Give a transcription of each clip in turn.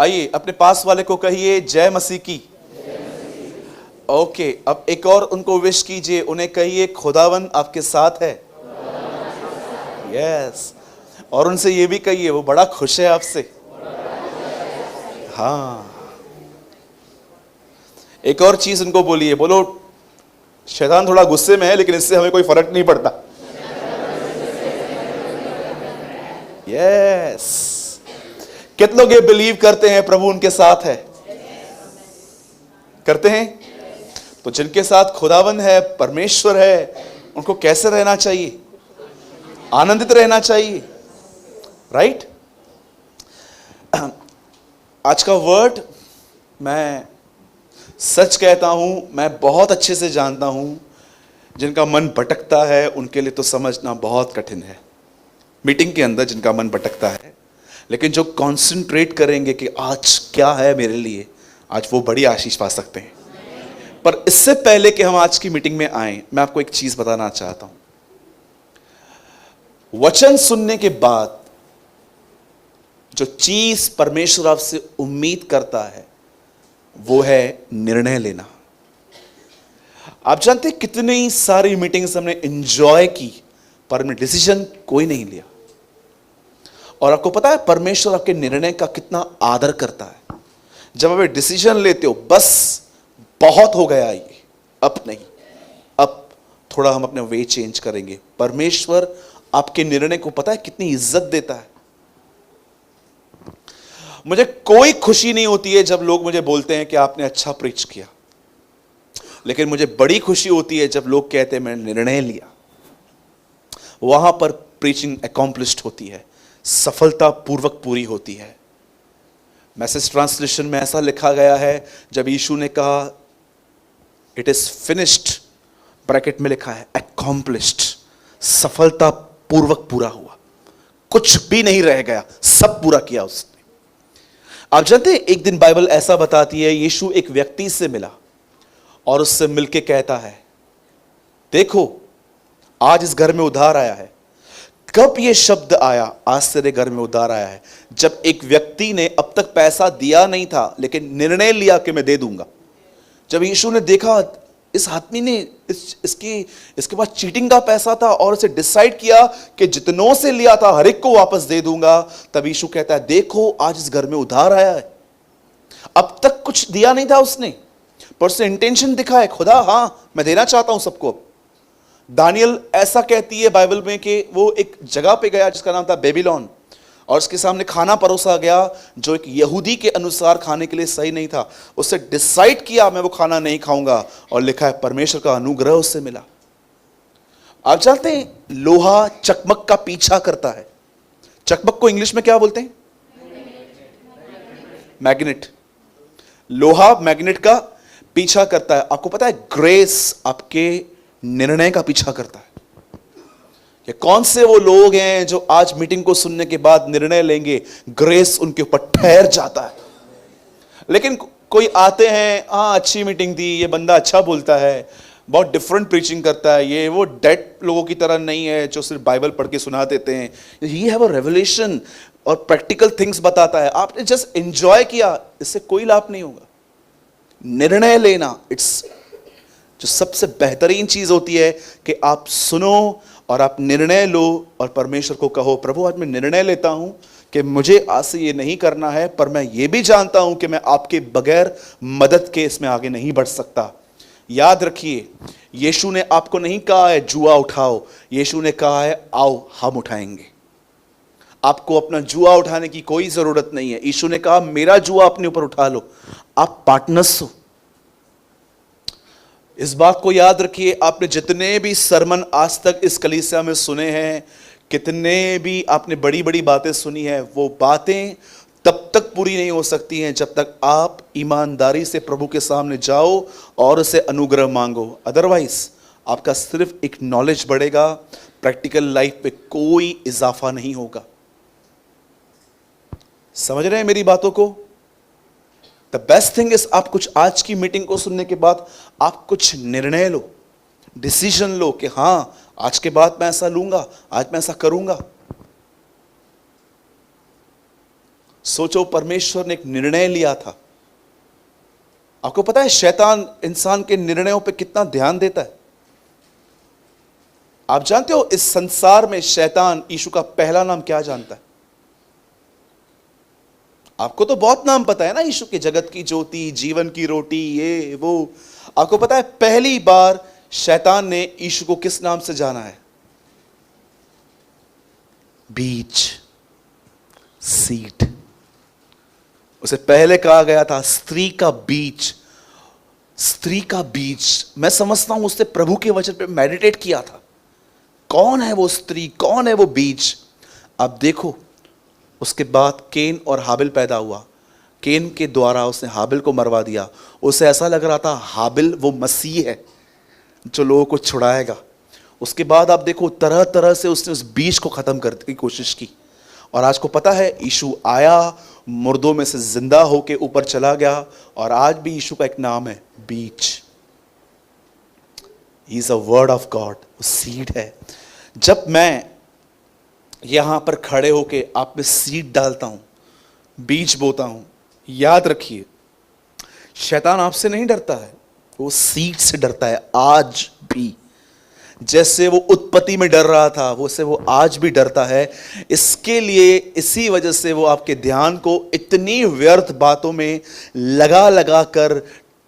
आइए अपने पास वाले को कहिए जय मसीह की। ओके, अब एक और उनको विश कीजिए, उन्हें कहिए खुदावन आपके साथ है। यस, और उनसे ये भी कहिए वो बड़ा खुश है आपसे। हाँ, एक और चीज उनको बोलिए, बोलो शैतान थोड़ा गुस्से में है लेकिन इससे हमें कोई फर्क नहीं पड़ता। यस, कितने लोग ये बिलीव करते हैं प्रभु उनके साथ है? करते हैं। तो जिनके साथ खुदावन है, परमेश्वर है, उनको कैसे रहना चाहिए? आनंदित रहना चाहिए, राइट? आज का वर्ड मैं सच कहता हूं, मैं बहुत अच्छे से जानता हूं, जिनका मन भटकता है उनके लिए तो समझना बहुत कठिन है। मीटिंग के अंदर जिनका मन भटकता है, लेकिन जो कॉन्सेंट्रेट करेंगे कि आज क्या है मेरे लिए, आज वो बड़ी आशीष पा सकते हैं। पर इससे पहले कि हम आज की मीटिंग में आए, मैं आपको एक चीज बताना चाहता हूं। वचन सुनने के बाद जो चीज परमेश्वर आपसे उम्मीद करता है वो है निर्णय लेना। आप जानते हैं कितनी सारी मीटिंग्स हमने एंजॉय की पर हमने डिसीजन कोई नहीं लिया। और आपको पता है परमेश्वर आपके निर्णय का कितना आदर करता है। जब आप डिसीजन लेते हो, बस बहुत हो गया ये, अब नहीं, अब थोड़ा हम अपने वे चेंज करेंगे। परमेश्वर आपके निर्णय को पता है कितनी इज्जत देता है। मुझे कोई खुशी नहीं होती है जब लोग मुझे बोलते हैं कि आपने अच्छा प्रीच किया, लेकिन मुझे बड़ी खुशी होती है जब लोग कहते हैं मैंने निर्णय लिया। वहां पर प्रीचिंग अकॉम्प्लिश्ड होती है, सफलता पूर्वक पूरी होती है। मैसेज ट्रांसलेशन में ऐसा लिखा गया है, जब यीशु ने कहा इट इज फिनिश्ड, ब्रैकेट में लिखा है अकॉम्प्लिश्ड, सफलता पूर्वक पूरा हुआ, कुछ भी नहीं रह गया, सब पूरा किया उसने। आप जानते हैं एक दिन बाइबल ऐसा बताती है, यीशु एक व्यक्ति से मिला और उससे मिलके कहता है देखो आज इस घर में उधार आया है। कब ये शब्द आया, आज तेरे घर में उधार आया है? जब एक व्यक्ति ने अब तक पैसा दिया नहीं था लेकिन निर्णय लिया कि मैं दे दूंगा। जब यीशु ने देखा इस आदमी ने इसके पास चीटिंग का पैसा था और उसे डिसाइड किया कि जितनों से लिया था हर एक को वापस दे दूंगा, तब यीशु कहता है देखो आज इस घर में उधार आया है। अब तक कुछ दिया नहीं था उसने, पर उसने इंटेंशन दिखाया, खुदा हाँ मैं देना चाहता हूं सबको। दानियल ऐसा कहती है बाइबल में कि वो एक जगह पे गया जिसका नाम था बेबीलोन, और उसके सामने खाना परोसा गया जो एक यहूदी के अनुसार खाने के लिए सही नहीं था। उससे डिसाइड किया मैं वो खाना नहीं खाऊंगा, और लिखा है परमेश्वर का अनुग्रह उससे मिला। आप जानते हैं लोहा चकमक का पीछा करता है। चकमक को इंग्लिश में क्या बोलते हैं? मैग्नेट। लोहा मैग्नेट का पीछा करता है। आपको पता है ग्रेस आपके निर्णय का पीछा करता है। ये कौन से वो लोग हैं जो आज मीटिंग को सुनने के बाद निर्णय लेंगे, ग्रेस उनके ऊपर ठहर जाता है। लेकिन कोई आते हैं, हाँ अच्छी मीटिंग थी, ये बंदा अच्छा बोलता है, बहुत डिफरेंट प्रीचिंग करता है, ये वो डेड लोगों की तरह नहीं है जो सिर्फ बाइबल पढ़ के सुना देते हैं, ये हैव अ रेवलेशन और प्रैक्टिकल थिंग्स बताता है। आपने जस्ट एंजॉय किया, इससे कोई लाभ नहीं होगा। निर्णय लेना इट्स जो सबसे बेहतरीन चीज होती है कि आप सुनो और आप निर्णय लो और परमेश्वर को कहो प्रभु आज मैं निर्णय लेता हूं कि मुझे आज से ये नहीं करना है, पर मैं ये भी जानता हूं कि मैं आपके बगैर मदद के इसमें आगे नहीं बढ़ सकता। याद रखिए यीशु ने आपको नहीं कहा है जुआ उठाओ, यीशु ने कहा है आओ हम उठाएंगे। आपको अपना जुआ उठाने की कोई जरूरत नहीं है। यीशु ने कहा मेरा जुआ अपने ऊपर उठा लो, आप पार्टनर्स हो। इस बात को याद रखिए, आपने जितने भी सरमन आज तक इस कलीसिया में सुने हैं, कितने भी आपने बड़ी बड़ी बातें सुनी है, वो बातें तब तक पूरी नहीं हो सकती हैं जब तक आप ईमानदारी से प्रभु के सामने जाओ और उसे अनुग्रह मांगो। अदरवाइज आपका सिर्फ एक नॉलेज बढ़ेगा, प्रैक्टिकल लाइफ पे कोई इजाफा नहीं होगा। समझ रहे हैं मेरी बातों को? द बेस्ट थिंग इज आप कुछ आज की मीटिंग को सुनने के बाद आप कुछ निर्णय लो, डिसीजन लो कि हां आज के बाद मैं ऐसा लूंगा, आज मैं ऐसा करूंगा। सोचो, परमेश्वर ने एक निर्णय लिया था। आपको पता है शैतान इंसान के निर्णयों पे कितना ध्यान देता है? आप जानते हो इस संसार में शैतान यीशु का पहला नाम क्या जानता है? आपको तो बहुत नाम पता है ना, यीशु के, जगत की ज्योति, जीवन की रोटी, ये वो। आपको पता है पहली बार शैतान ने यीशु को किस नाम से जाना है? बीज, सीड। उसे पहले कहा गया था स्त्री का बीज, स्त्री का बीज। मैं समझता हूं उसने प्रभु के वचन पे मेडिटेट किया था। कौन है वो स्त्री, कौन है वो बीज? अब देखो, उसके बाद केन और हाबिल पैदा हुआ। केन के द्वारा उसने हाबिल को मरवा दिया। उसे ऐसा लग रहा था हाबिल वो मसीह है जो लोगों को छुड़ाएगा। उसके बाद आप देखो तरह तरह से उसने उस बीज को खत्म करने की कोशिश की। और आज को पता है यीशु आया, मुर्दों में से जिंदा होके ऊपर चला गया, और आज भी यीशु का एक नाम है बीज। He is a word of God, seed है। जब मैं यहां पर खड़े होके आप में सीड डालता हूं, बीज बोता हूं, याद रखिए शैतान आपसे नहीं डरता है, वो सीड से डरता है। आज भी जैसे वो उत्पत्ति में डर रहा था, वैसे वो आज भी डरता है। इसके लिए, इसी वजह से वो आपके ध्यान को इतनी व्यर्थ बातों में लगा लगा कर,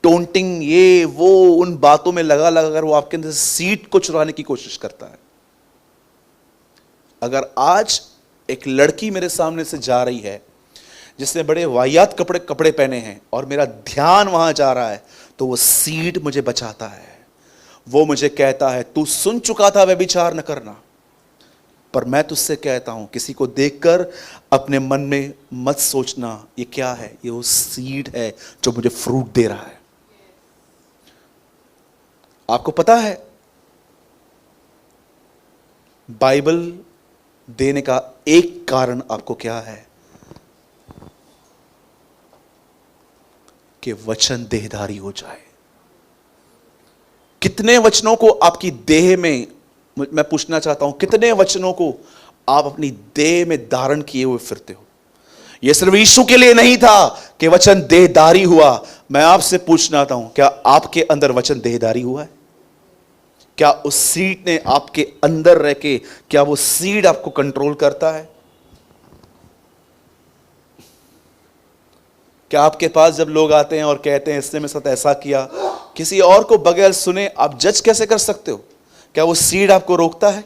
टोंटिंग, ये वो, उन बातों में लगा लगा कर वो आपके अंदर सीड को चुराने की कोशिश करता है। अगर आज एक लड़की मेरे सामने से जा रही है जिसने बड़े वाहियात कपड़े पहने हैं और मेरा ध्यान वहां जा रहा है, तो वो सीड मुझे बचाता है। वो मुझे कहता है तू सुन चुका था व्यभिचार न करना, पर मैं तुझसे कहता हूं किसी को देखकर अपने मन में मत सोचना ये क्या है, ये वो सीड है जो मुझे फ्रूट दे रहा है। आपको पता है बाइबल देने का एक कारण आपको क्या है? कि वचन देहधारी हो जाए। कितने वचनों को आपकी देह में, मैं पूछना चाहता हूं, कितने वचनों को आप अपनी देह में धारण किए हुए फिरते हो? यह सिर्फ यीशु के लिए नहीं था कि वचन देहधारी हुआ। मैं आपसे पूछना चाहता हूं, क्या आपके अंदर वचन देहधारी हुआ है? क्या उस सीड ने आपके अंदर रह के, क्या वो सीड आपको कंट्रोल करता है? क्या आपके पास जब लोग आते हैं और कहते हैं इसने मेरे साथ ऐसा किया, किसी और को बगैर सुने आप जज कैसे कर सकते हो? क्या वो सीड आपको रोकता है?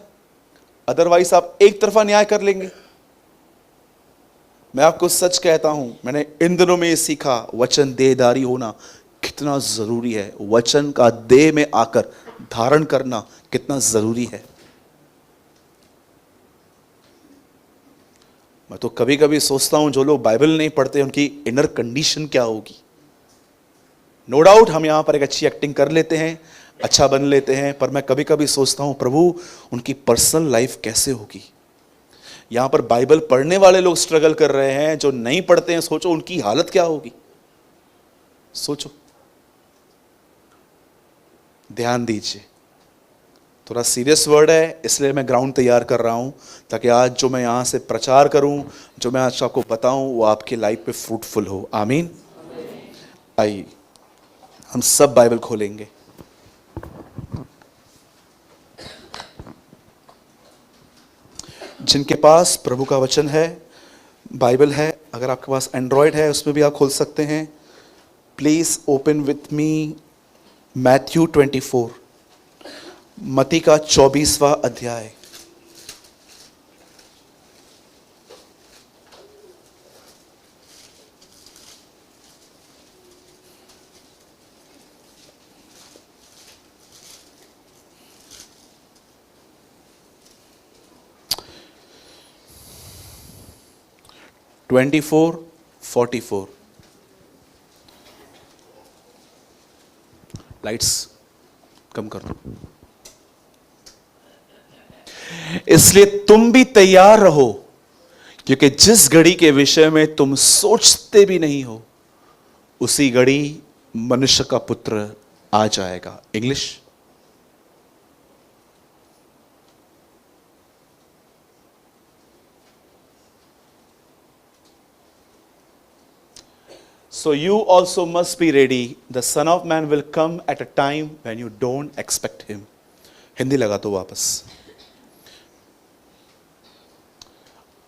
अदरवाइज आप एक तरफा न्याय कर लेंगे। मैं आपको सच कहता हूं, मैंने इन दिनों में ये सीखा, वचन देहधारी होना कितना जरूरी है। वचन का देह में आकर धारण करना कितना जरूरी है। मैं तो कभी कभी सोचता हूं जो लोग बाइबल नहीं पढ़ते उनकी इनर कंडीशन क्या होगी। नो डाउट हम यहां पर एक अच्छी एक्टिंग कर लेते हैं, अच्छा बन लेते हैं, पर मैं कभी कभी सोचता हूं प्रभु उनकी पर्सनल लाइफ कैसे होगी। यहां पर बाइबल पढ़ने वाले लोग स्ट्रगल कर रहे हैं, जो नहीं पढ़ते हैं, सोचो उनकी हालत क्या होगी। सोचो, ध्यान दीजिए। थोड़ा सीरियस वर्ड है, इसलिए मैं ग्राउंड तैयार कर रहा हूं, ताकि आज जो मैं यहां से प्रचार करूं, जो मैं आज आपको बताऊं, वो आपकी लाइफ पे फ्रूटफुल हो। आमीन। आइए हम सब बाइबल खोलेंगे। जिनके पास प्रभु का वचन है, बाइबल है, अगर आपके पास एंड्रॉयड है उसमें भी आप खोल सकते हैं। Please open with me Matthew 24, मत्ती का 24वां अध्याय। ट्वेंटी 44। लाइट्स कम कर दो। इसलिए तुम भी तैयार रहो, क्योंकि जिस घड़ी के विषय में तुम सोचते भी नहीं हो, उसी घड़ी मनुष्य का पुत्र आ जाएगा। English. So you also must be ready. The Son of Man will come at a time when you don't expect him. Hindi लगा दो वापस।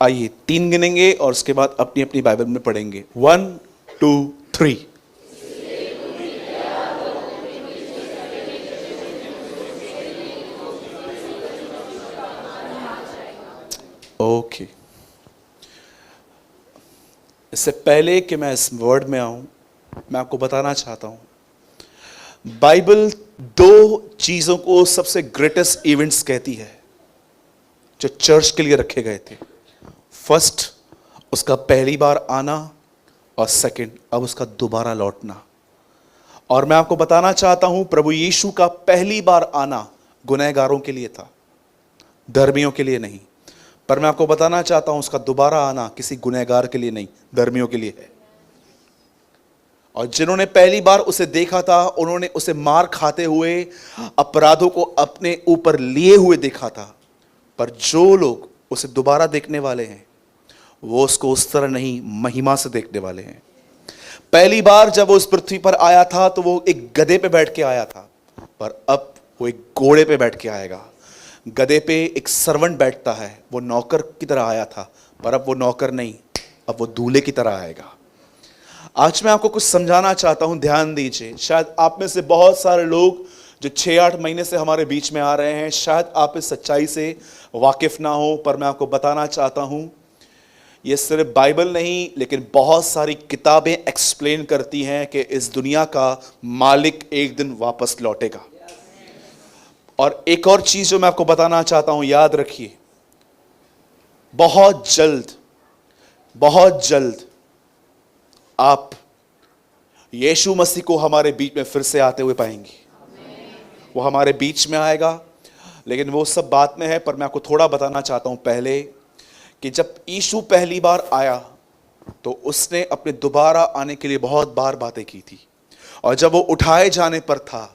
आइए 3 गिनेंगे और उसके बाद अपनी अपनी बाइबल में पढ़ेंगे। 1 2 3। ओके, इससे पहले कि मैं इस वर्ड में आऊं, मैं आपको बताना चाहता हूं बाइबल 2 चीजों को सबसे ग्रेटेस्ट इवेंट्स कहती है जो चर्च के लिए रखे गए थे। फर्स्ट, उसका पहली बार आना, और सेकंड, अब उसका दोबारा लौटना। और मैं आपको बताना चाहता हूं प्रभु यीशु का पहली बार आना गुनहगारों के लिए था, धर्मियों के लिए नहीं। पर मैं आपको बताना चाहता हूं उसका दोबारा आना किसी गुनहगार के लिए नहीं, धर्मियों के लिए है। और जिन्होंने पहली बार उसे देखा था, उन्होंने उसे मार खाते हुए, अपराधों को अपने ऊपर लिए हुए देखा था। पर जो लोग उसे दोबारा देखने वाले हैं, वो उसको उस तरह नहीं, महिमा से देखने वाले हैं। पहली बार जब वो उस पृथ्वी पर आया था तो वो एक गधे पे बैठ के आया था, पर अब वो एक घोड़े पे बैठ के आएगा। गधे पे एक सर्वेंट बैठता है, वो नौकर की तरह आया था, पर अब वो नौकर नहीं, अब वो दूल्हे की तरह आएगा। आज मैं आपको कुछ समझाना चाहता हूं, ध्यान दीजिए। शायद आप में से बहुत सारे लोग जो 6-8 महीने से हमारे बीच में आ रहे हैं, शायद आप इस सच्चाई से वाकिफ ना हो, पर मैं आपको बताना चाहता हूं ये सिर्फ बाइबल नहीं, लेकिन बहुत सारी किताबें एक्सप्लेन करती हैं कि इस दुनिया का मालिक एक दिन वापस लौटेगा। और एक और चीज जो मैं आपको बताना चाहता हूं, याद रखिए, बहुत जल्द आप यीशु मसीह को हमारे बीच में फिर से आते हुए पाएंगे। वो हमारे बीच में आएगा, लेकिन वो सब बात में है। पर मैं आपको थोड़ा बताना चाहता हूं पहले कि जब यीशु पहली बार आया तो उसने अपने दोबारा आने के लिए बहुत बार बातें की थी। और जब वो उठाए जाने पर था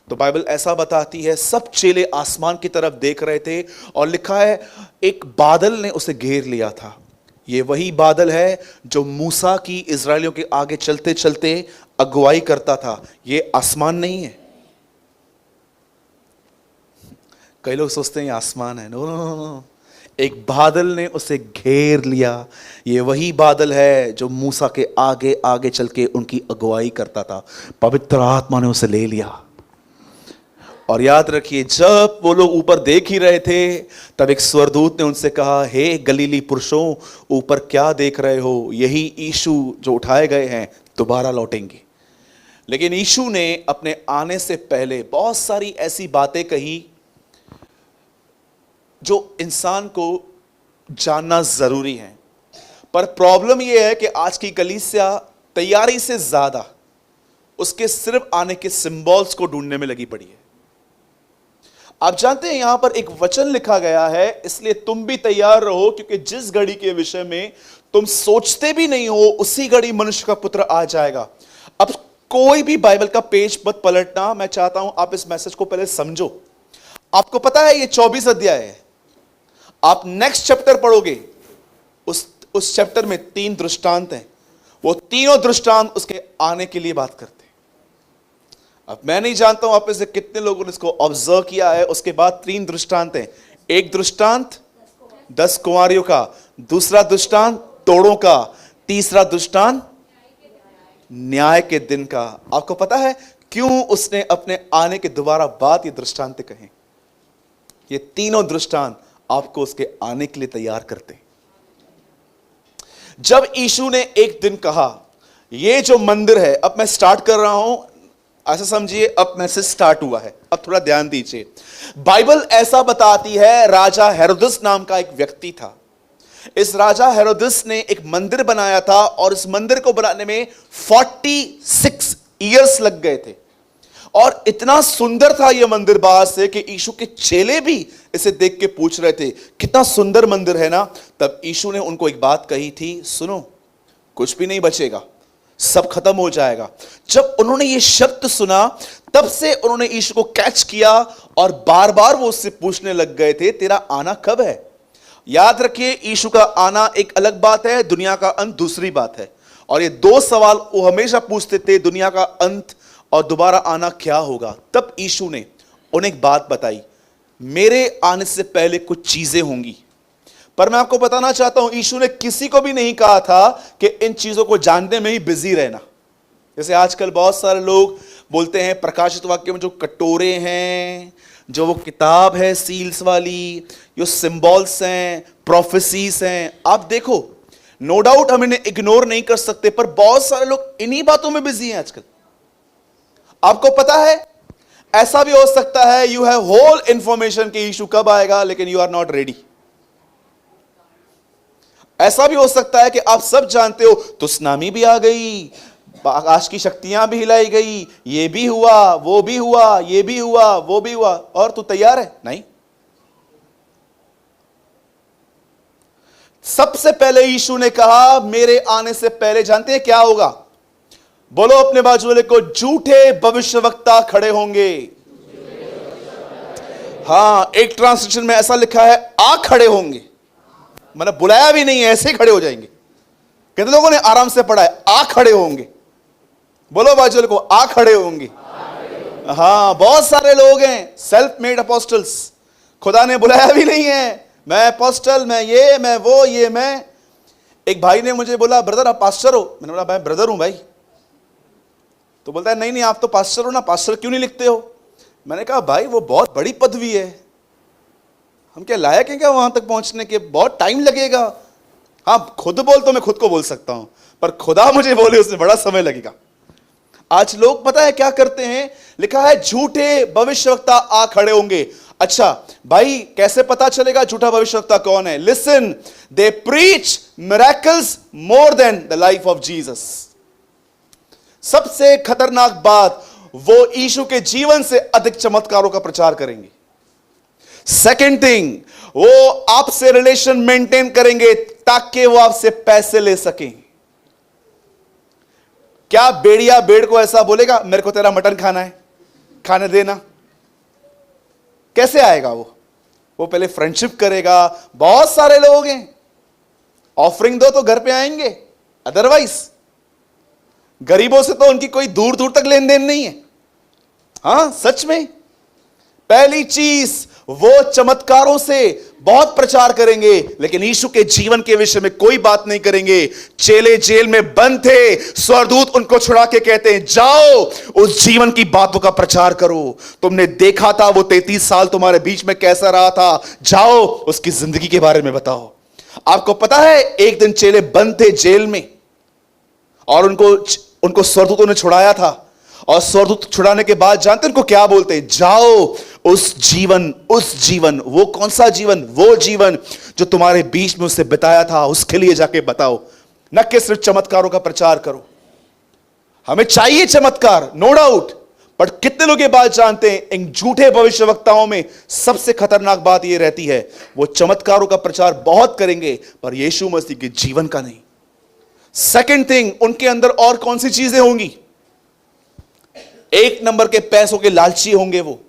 तो बाइबल ऐसा बताती है, सब चेले आसमान की तरफ देख रहे थे और लिखा है एक बादल ने उसे घेर लिया था। ये वही बादल है जो मूसा की इजरायलियों के आगे चलते चलते अगुवाई करता था। ये आसमान नहीं है। कई लोग सोचते हैं ये आसमान है। नो नो नो नो, एक बादल ने उसे घेर लिया। ये वही बादल है जो मूसा के आगे आगे चल के उनकी अगुवाई करता था। पवित्र आत्मा ने उसे ले लिया। और याद रखिए, जब वो लोग ऊपर देख ही रहे थे, तब एक स्वर्गदूत ने उनसे कहा, हे गलीली पुरुषों, ऊपर क्या देख रहे हो? यही यीशु जो उठाए गए हैं दोबारा लौटेंगे। लेकिन यीशु ने अपने आने से पहले बहुत सारी ऐसी बातें कही जो इंसान को जानना जरूरी है। पर प्रॉब्लम यह है कि आज की कलीसिया तैयारी से ज्यादा उसके सिर्फ आने के सिंबल्स को ढूंढने में लगी पड़ी है। आप जानते हैं यहां पर एक वचन लिखा गया है, इसलिए तुम भी तैयार रहो, क्योंकि जिस घड़ी के विषय में तुम सोचते भी नहीं हो, उसी घड़ी मनुष्य का पुत्र आ जाएगा। अब कोई भी बाइबल का पेज मत पलटना। मैं चाहता हूं आप इस मैसेज को पहले समझो। आपको पता है ये 24 अध्याय है। आप नेक्स्ट चैप्टर पढ़ोगे, उस चैप्टर में 3 दृष्टांत हैं। वो तीनों दृष्टांत उसके आने के लिए बात करते हैं। अब मैं नहीं जानता हूं आप में से कितने लोगों ने इसको ऑब्जर्व किया है। उसके बाद 3 दृष्टांत हैं। एक दृष्टांत 10 कुंवारियों का, दूसरा दृष्टांत तोड़ों का, तीसरा दृष्टांत न्याय के दिन का। आपको पता है क्यों उसने अपने आने के दोबारा बाद ये दृष्टांत कहे? ये तीनों दृष्टांत आपको उसके आने के लिए तैयार करते हैं। जब यीशु ने एक दिन कहा, ये जो मंदिर है, अब मैं स्टार्ट कर रहा हूं, ऐसा समझिए अब मैसेज स्टार्ट हुआ है। अब थोड़ा ध्यान दीजिए। बाइबल ऐसा बताती है, राजा हेरोदेस नाम का एक व्यक्ति था। इस राजा हेरोदेस ने एक मंदिर बनाया था और इस मंदिर को बनाने में 46 इयर्स लग गए थे। और इतना सुंदर था यह मंदिर बाहर से कि यीशु के चेले भी इसे देख के पूछ रहे थे, कितना सुंदर मंदिर है ना। तब यीशु ने उनको एक बात कही थी, सुनो, कुछ भी नहीं बचेगा, सब खत्म हो जाएगा। जब उन्होंने ये शब्द सुना, तब से उन्होंने यीशु को कैच किया और बार बार वो उससे पूछने लग गए थे, तेरा आना कब है? याद रखिए, यीशु का आना एक अलग बात है, दुनिया का अंत दूसरी बात है। और ये दो सवाल वो हमेशा पूछते थे, दुनिया का अंत और दोबारा आना क्या होगा। तब यीशु ने उन्हें एक बात बताई, मेरे आने से पहले कुछ चीजें होंगी। पर मैं आपको बताना चाहता हूं, यीशु ने किसी को भी नहीं कहा था कि इन चीजों को जानने में ही बिजी रहना। जैसे आजकल बहुत सारे लोग बोलते हैं प्रकाशित वाक्य में जो कटोरे हैं, जो वो किताब है सील्स वाली, जो सिंबल्स हैं, प्रोफेसीज हैं, आप देखो, नो डाउट हम इन्हें इग्नोर नहीं कर सकते, पर बहुत सारे लोग इन्हीं बातों में बिजी हैं आजकल। आपको पता है, ऐसा भी हो सकता है यू हैव होल इंफॉर्मेशन कि यीशु कब आएगा, लेकिन यू आर नॉट रेडी। ऐसा भी हो सकता है कि आप सब जानते हो, तो सुनामी भी आ गई, आकाश की शक्तियां भी हिलाई गई, ये भी हुआ, वो भी हुआ, ये भी हुआ, वो भी हुआ, और तू तैयार है? नहीं। सबसे पहले यीशु ने कहा, मेरे आने से पहले जानते हैं क्या होगा? बोलो अपने बाजू वाले को, झूठे भविष्यवक्ता खड़े होंगे। हां, एक ट्रांसलेशन में ऐसा लिखा है, आ खड़े होंगे, मतलब बुलाया भी नहीं है, ऐसे खड़े हो जाएंगे। कितने लोगों ने आराम से पढ़ा है, आ खड़े होंगे? बोलो बाजू वाले को, आ खड़े होंगे। हां, बहुत सारे लोग हैं सेल्फ मेड अपोस्टल्स, खुदा ने बुलाया भी नहीं है, मैं अपोस्टल, मैं ये, मैं वो, ये मैं। एक भाई ने मुझे बोला, ब्रदर आप पास्टर हो? मैंने बोला, मैं ब्रदर हूं भाई। तो बोलता है, नहीं नहीं आप तो पास्टर हो ना, पास्टर क्यों नहीं लिखते हो? मैंने कहा, भाई वो बहुत बड़ी पदवी है, हम क्या लायक हैं क्या वहां तक पहुंचने के? बहुत टाइम लगेगा। हाँ, खुद बोल तो मैं खुद को बोल सकता हूं, पर खुदा मुझे बोले उसमें बड़ा समय लगेगा। आज लोग पता है क्या करते हैं, लिखा है झूठे भविष्यवक्ता आ खड़े होंगे। अच्छा भाई, कैसे पता चलेगा झूठा भविष्यवक्ता कौन है? Listen, they preach miracles more than the life of Jesus. सबसे खतरनाक बात, वो यीशु के जीवन से अधिक चमत्कारों का प्रचार करेंगे। सेकेंड थिंग, वो आपसे रिलेशन मेंटेन करेंगे ताकि वो आपसे पैसे ले सकें। क्या बेड़िया बेड़ को ऐसा बोलेगा, मेरे को तेरा मटन खाना है, खाने देना? कैसे आएगा वो पहले फ्रेंडशिप करेगा। बहुत सारे लोग हैं, ऑफरिंग दो तो घर पे आएंगे, अदरवाइज गरीबों से तो उनकी कोई दूर दूर तक लेन देन नहीं है। हां सच में, पहली चीज, वो चमत्कारों से बहुत प्रचार करेंगे, लेकिन यीशु के जीवन के विषय में कोई बात नहीं करेंगे। चेले जेल में बंद थे, स्वर्गदूत उनको छुड़ा के कहते हैं, जाओ उस जीवन की बातों का प्रचार करो। तुमने देखा था वो 33 साल तुम्हारे बीच में कैसा रहा था, जाओ उसकी जिंदगी के बारे में बताओ। आपको पता है, एक दिन चेले बंद थे जेल में, और उनको स्वर्गदूतों ने छुड़ाया था, और स्वर्गदूत छुड़ाने के बाद जानते उनको क्या बोलते हैं? जाओ उस जीवन, वो कौन सा जीवन? वो जीवन जो तुम्हारे बीच में उससे बिताया था, उसके लिए जाके बताओ, न कि सिर्फ चमत्कारों का प्रचार करो। हमें चाहिए चमत्कार, नो डाउट, बट कितने लोग ये बात जानते हैं, इन झूठे भविष्यवक्ताओं में सबसे खतरनाक बात यह रहती है, वो चमत्कारों का प्रचार बहुत करेंगे पर यीशु मसीह के जीवन का नहीं। सेकेंड थिंग, उनके अंदर और कौन सी चीजें होंगी? एक नंबर के पैसों के लालची होंगे वो।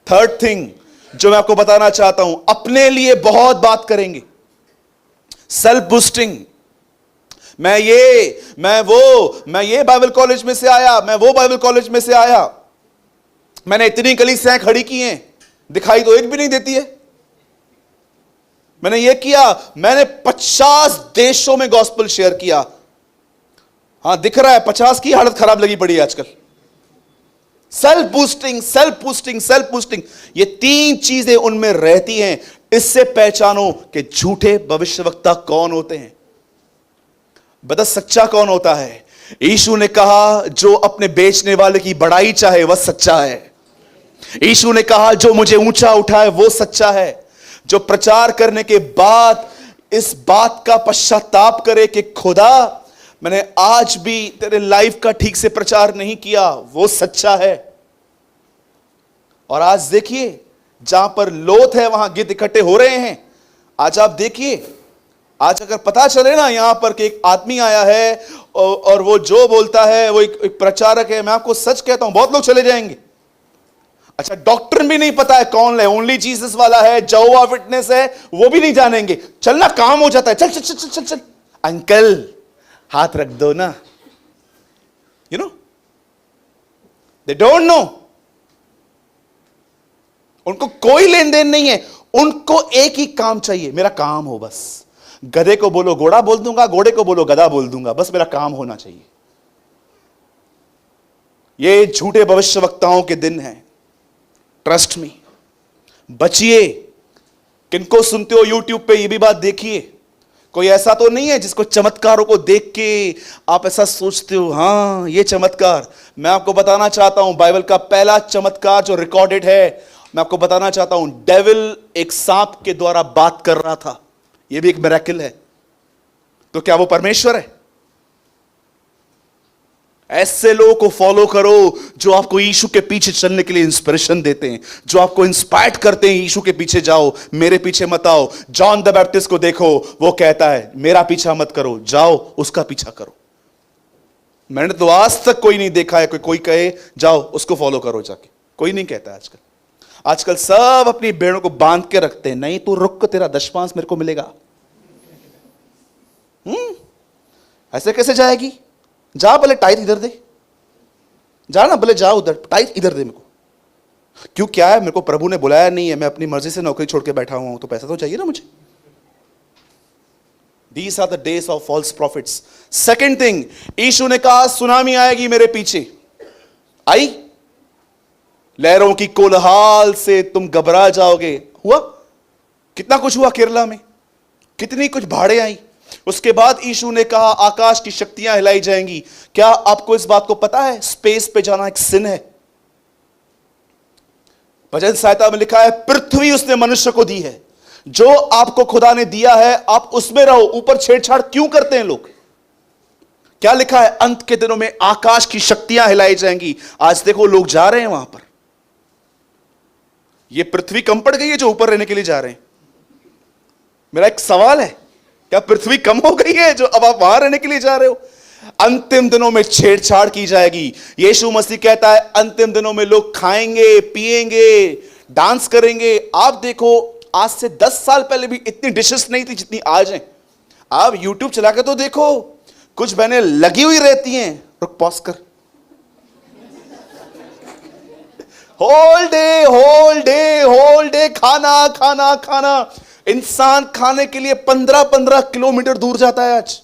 थर्ड थिंग जो मैं आपको बताना चाहता हूं, अपने लिए बहुत बात करेंगे, सेल्फ बूस्टिंग। मैं ये बाइबल कॉलेज में से आया, मैं वो बाइबल कॉलेज में से आया, मैंने इतनी कलीसियां खड़ी की हैं, दिखाई तो एक भी नहीं देती है। मैंने ये किया, मैंने 50 देशों में गॉस्पेल शेयर किया। हां दिख रहा है, 50 की हालत खराब लगी पड़ी है आजकल। Self boosting, self boosting, self boosting, ये तीन चीजें उनमें रहती हैं। इससे पहचानो कि झूठे भविष्यवक्ता कौन होते हैं। बता सच्चा कौन होता है? यीशु ने कहा, जो अपने बेचने वाले की बड़ाई चाहे वह सच्चा है। यीशु ने कहा, जो मुझे ऊंचा उठाए वो सच्चा है। जो प्रचार करने के बाद इस बात का पश्चाताप करे कि खुदा, मैंने आज भी तेरे लाइफ का ठीक से प्रचार नहीं किया, वो सच्चा है। और आज देखिए, जहां पर लोथ है वहां गिद्ध इकट्ठे हो रहे हैं। आज आप देखिए, आज अगर पता चले ना यहां पर कि एक आदमी आया है और वो जो बोलता है वो एक प्रचारक है, मैं आपको सच कहता हूं बहुत लोग चले जाएंगे। अच्छा, डॉक्टर भी नहीं पता है कौन है, ओनली जीसस वाला है, जहोवा विटनेस है, वो भी नहीं जानेंगे। चलना काम हो जाता है, चल चल चल चल चल, चल। अंकल हाथ रख दो ना, you know, they don't know, उनको कोई लेन देन नहीं है, उनको एक ही काम चाहिए, मेरा काम हो बस। गधे को बोलो घोड़ा बोल दूंगा, घोड़े को बोलो गधा बोल दूंगा, बस मेरा काम होना चाहिए। ये झूठे भविष्यवक्ताओं के दिन हैं, ट्रस्ट मी, बचिए। किनको सुनते हो यूट्यूब पे, ये भी बात देखिए, कोई ऐसा तो नहीं है जिसको चमत्कारों को देख के आप ऐसा सोचते हो हां ये चमत्कार। मैं आपको बताना चाहता हूं, बाइबल का पहला चमत्कार जो रिकॉर्डेड है, मैं आपको बताना चाहता हूं, डेविल एक सांप के द्वारा बात कर रहा था, यह भी एक मिरेकल है। तो क्या वो परमेश्वर है? ऐसे लोगों को फॉलो करो जो आपको यीशु के पीछे चलने के लिए इंस्पिरेशन देते हैं, जो आपको इंस्पायर्ड करते हैं यीशु के पीछे जाओ, मेरे पीछे मत आओ। जॉन द बैप्टिस्ट को देखो, वो कहता है मेरा पीछा मत करो, जाओ उसका पीछा करो। मैंने तो आज तक कोई नहीं देखा है कोई कहे जाओ उसको फॉलो करो जाके, कोई नहीं कहता आजकल। आजकल सब अपनी भेड़ों को बांध के रखते हैं, नहीं तू रुक, तेरा दशमांश मेरे को मिलेगा। ऐसे कैसे जाएगी? जा भले टाइट इधर दे, जा ना भले, जा उधर, टाइट इधर दे मेरे को। क्यों, क्या है? मेरे को प्रभु ने बुलाया नहीं है, मैं अपनी मर्जी से नौकरी छोड़ के बैठा हुआ हूं, तो पैसा तो चाहिए ना मुझे। These are the days of false prophets. Second thing, यीशु ने कहा सुनामी आएगी मेरे पीछे, आई, लहरों की कोलाहल से तुम घबरा जाओगे। हुआ? कितना कुछ हुआ केरला में, कितनी कुछ बाढ़ें आई। उसके बाद यीशु ने कहा आकाश की शक्तियां हिलाई जाएंगी। क्या आपको इस बात को पता है स्पेस पे जाना एक सिन है? भजन संहिता में लिखा है पृथ्वी उसने मनुष्य को दी है, जो आपको खुदा ने दिया है आप उसमें रहो, ऊपर छेड़छाड़ क्यों करते हैं लोग? क्या लिखा है? अंत के दिनों में आकाश की शक्तियां हिलाई जाएंगी। आज देखो लोग जा रहे हैं वहां पर। यह पृथ्वी कम पड़ गई है जो ऊपर रहने के लिए जा रहे हैं? मेरा एक सवाल है, क्या पृथ्वी कम हो गई है जो अब आप वहां रहने के लिए जा रहे हो? अंतिम दिनों में छेड़छाड़ की जाएगी। यीशु मसीह कहता है अंतिम दिनों में लोग खाएंगे, पिएंगे, डांस करेंगे। आप देखो आज से 10 साल पहले भी इतनी डिशेस नहीं थी जितनी आज हैं। आप यूट्यूब चला के तो देखो, कुछ बहनें लगी हुई रहती हैं, रुक पॉज कर, whole day whole day whole day खाना खाना खाना। इंसान खाने के लिए 15-15 किलोमीटर दूर जाता है आज।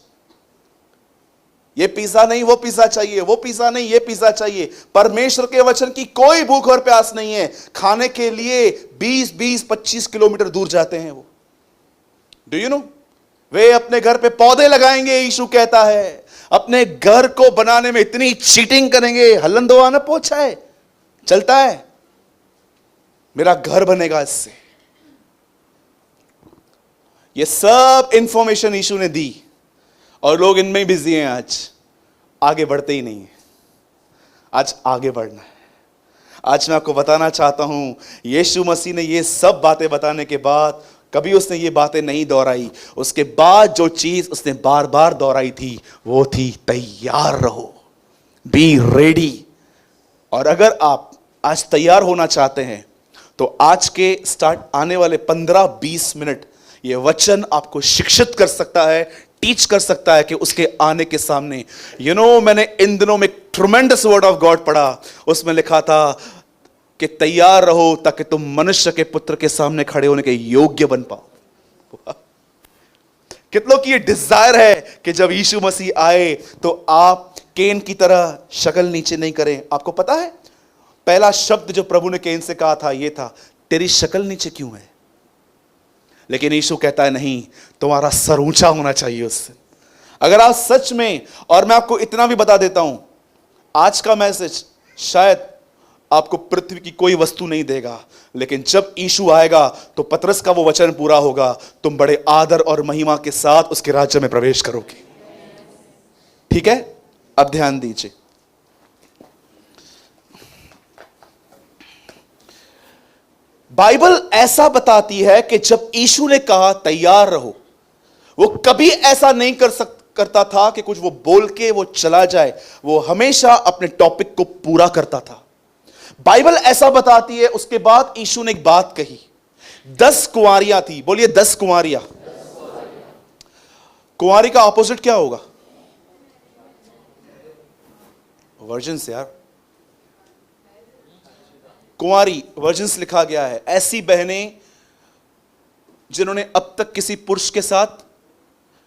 ये पिज्जा नहीं वो पिज्जा चाहिए, वो पिज्जा नहीं ये पिज्जा चाहिए। परमेश्वर के वचन की कोई भूख और प्यास नहीं है, खाने के लिए 20-25 किलोमीटर दूर जाते हैं वो। डू यू नो, वे अपने घर पे पौधे लगाएंगे, यीशु कहता है अपने घर को बनाने में इतनी चीटिंग करेंगे, हलन दो आना पोछा है, चलता है, मेरा घर बनेगा इससे। ये सब इंफॉर्मेशन यीशु ने दी और लोग इनमें बिजी हैं। आज आगे बढ़ते ही नहीं है, आज आगे बढ़ना है। आज मैं आपको बताना चाहता हूं, यीशु मसीह ने ये सब बातें बताने के बाद कभी उसने ये बातें नहीं दोहराई। उसके बाद जो चीज उसने बार बार दोहराई थी वो थी तैयार रहो, बी रेडी। और अगर आप आज तैयार होना चाहते हैं तो आज के स्टार्ट आने वाले 15-20 मिनट ये वचन आपको शिक्षित कर सकता है, टीच कर सकता है कि उसके आने के सामने। मैंने इन दिनों में ट्रमेंडस वर्ड ऑफ गॉड पढ़ा, उसमें लिखा था कि तैयार रहो ताकि तुम मनुष्य के पुत्र के सामने खड़े होने के योग्य बन पाओ। कितनों की ये डिजायर है कि जब यीशु मसीह आए तो आप केन की तरह शक्ल नीचे नहीं करें। आपको पता है पहला शब्द जो प्रभु ने केन से कहा था ये था, तेरी शक्ल नीचे क्यों है? लेकिन यीशु कहता है नहीं, तुम्हारा सर ऊंचा होना चाहिए उससे। अगर आप सच में, और मैं आपको इतना भी बता देता हूं, आज का मैसेज शायद आपको पृथ्वी की कोई वस्तु नहीं देगा, लेकिन जब यीशु आएगा तो पतरस का वो वचन पूरा होगा, तुम बड़े आदर और महिमा के साथ उसके राज्य में प्रवेश करोगे। ठीक है, अब ध्यान दीजिए। बाइबल ऐसा बताती है कि जब यीशु ने कहा तैयार रहो, वो कभी ऐसा नहीं करता था कि कुछ वो बोल के वो चला जाए, वो हमेशा अपने टॉपिक को पूरा करता था। बाइबल ऐसा बताती है। उसके बाद यीशु ने एक बात कही, 10 कुंवारियां थी, बोलिए 10 कुंवारियां। कुंवारी का ऑपोजिट क्या होगा? वर्जिन्स यार, कुंवारी, वर्जिन्स लिखा गया है। ऐसी बहनें जिन्होंने अब तक किसी पुरुष के साथ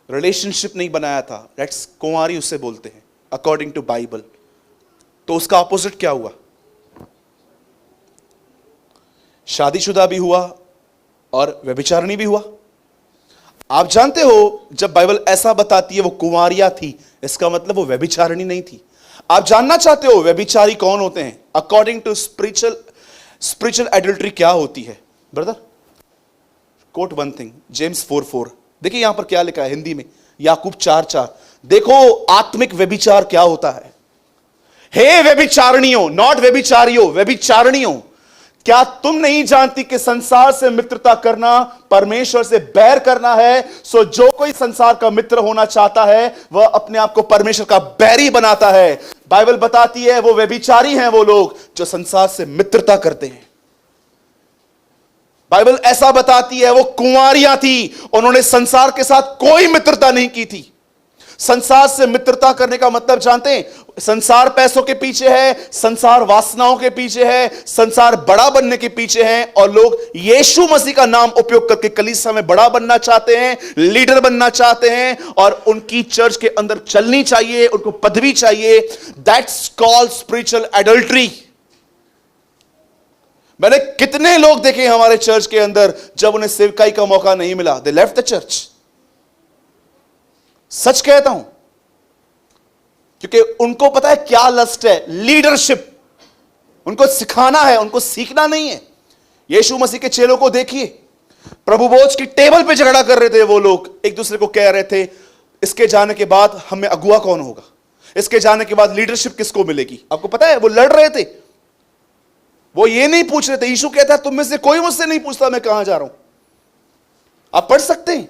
रिलेशनशिप नहीं बनाया था, दैट्स कुंवारी उसे बोलते हैं अकॉर्डिंग टू बाइबल। तो उसका ऑपोजिट क्या हुआ? शादीशुदा भी हुआ और व्यभिचारिणी भी हुआ। आप जानते हो जब बाइबल ऐसा बताती है वो कुंवारियां थी, इसका मतलब वो व्यभिचारिणी नहीं थी। आप जानना चाहते हो व्यभिचारी कौन होते हैं? अकॉर्डिंग टू स्पिरिचुअल एडल्ट्री क्या होती है? Brother quote one thing, James 4:4। देखिए यहां पर क्या लिखा है हिंदी में, याकूब 4:4। देखो आत्मिक व्यभिचार क्या होता है। हे व्यभिचारिणियों, नॉट व्यभिचारियों, व्यभिचारिणियों, क्या तुम नहीं जानती कि संसार से मित्रता करना परमेश्वर से बैर करना है? सो जो कोई संसार का मित्र होना चाहता है वह अपने आप को परमेश्वर का बैरी बनाता है। बाइबल बताती है वो व्यभिचारी हैं वो लोग जो संसार से मित्रता करते हैं। बाइबल ऐसा बताती है वो कुंवारियां थी, उन्होंने संसार के साथ कोई मित्रता नहीं की थी। संसार से मित्रता करने का मतलब जानते हैं? संसार पैसों के पीछे है, संसार वासनाओं के पीछे है, संसार बड़ा बनने के पीछे है, और लोग यीशु मसीह का नाम उपयोग करके कलीसिया में बड़ा बनना चाहते हैं, लीडर बनना चाहते हैं, और उनकी चर्च के अंदर चलनी चाहिए, उनको पदवी चाहिए। That's called spiritual adultery. मैंने कितने लोग देखे हमारे चर्च के अंदर, जब उन्हें सेवकाई का मौका नहीं मिला, दे लेफ्ट द चर्च। सच कहता हूं, क्योंकि उनको पता है क्या लस्ट है, लीडरशिप। उनको सिखाना है, उनको सीखना नहीं है। यीशु मसीह के चेलों को देखिए, प्रभु भोज की टेबल पे झगड़ा कर रहे थे वो लोग, एक दूसरे को कह रहे थे इसके जाने के बाद हमें अगुआ कौन होगा, इसके जाने के बाद लीडरशिप किसको मिलेगी। आपको पता है वो लड़ रहे थे, वो ये नहीं पूछ रहे थे। यीशु कहता है तुम में से कोई मुझसे नहीं पूछता मैं कहां जा रहा हूं। आप पढ़ सकते हैं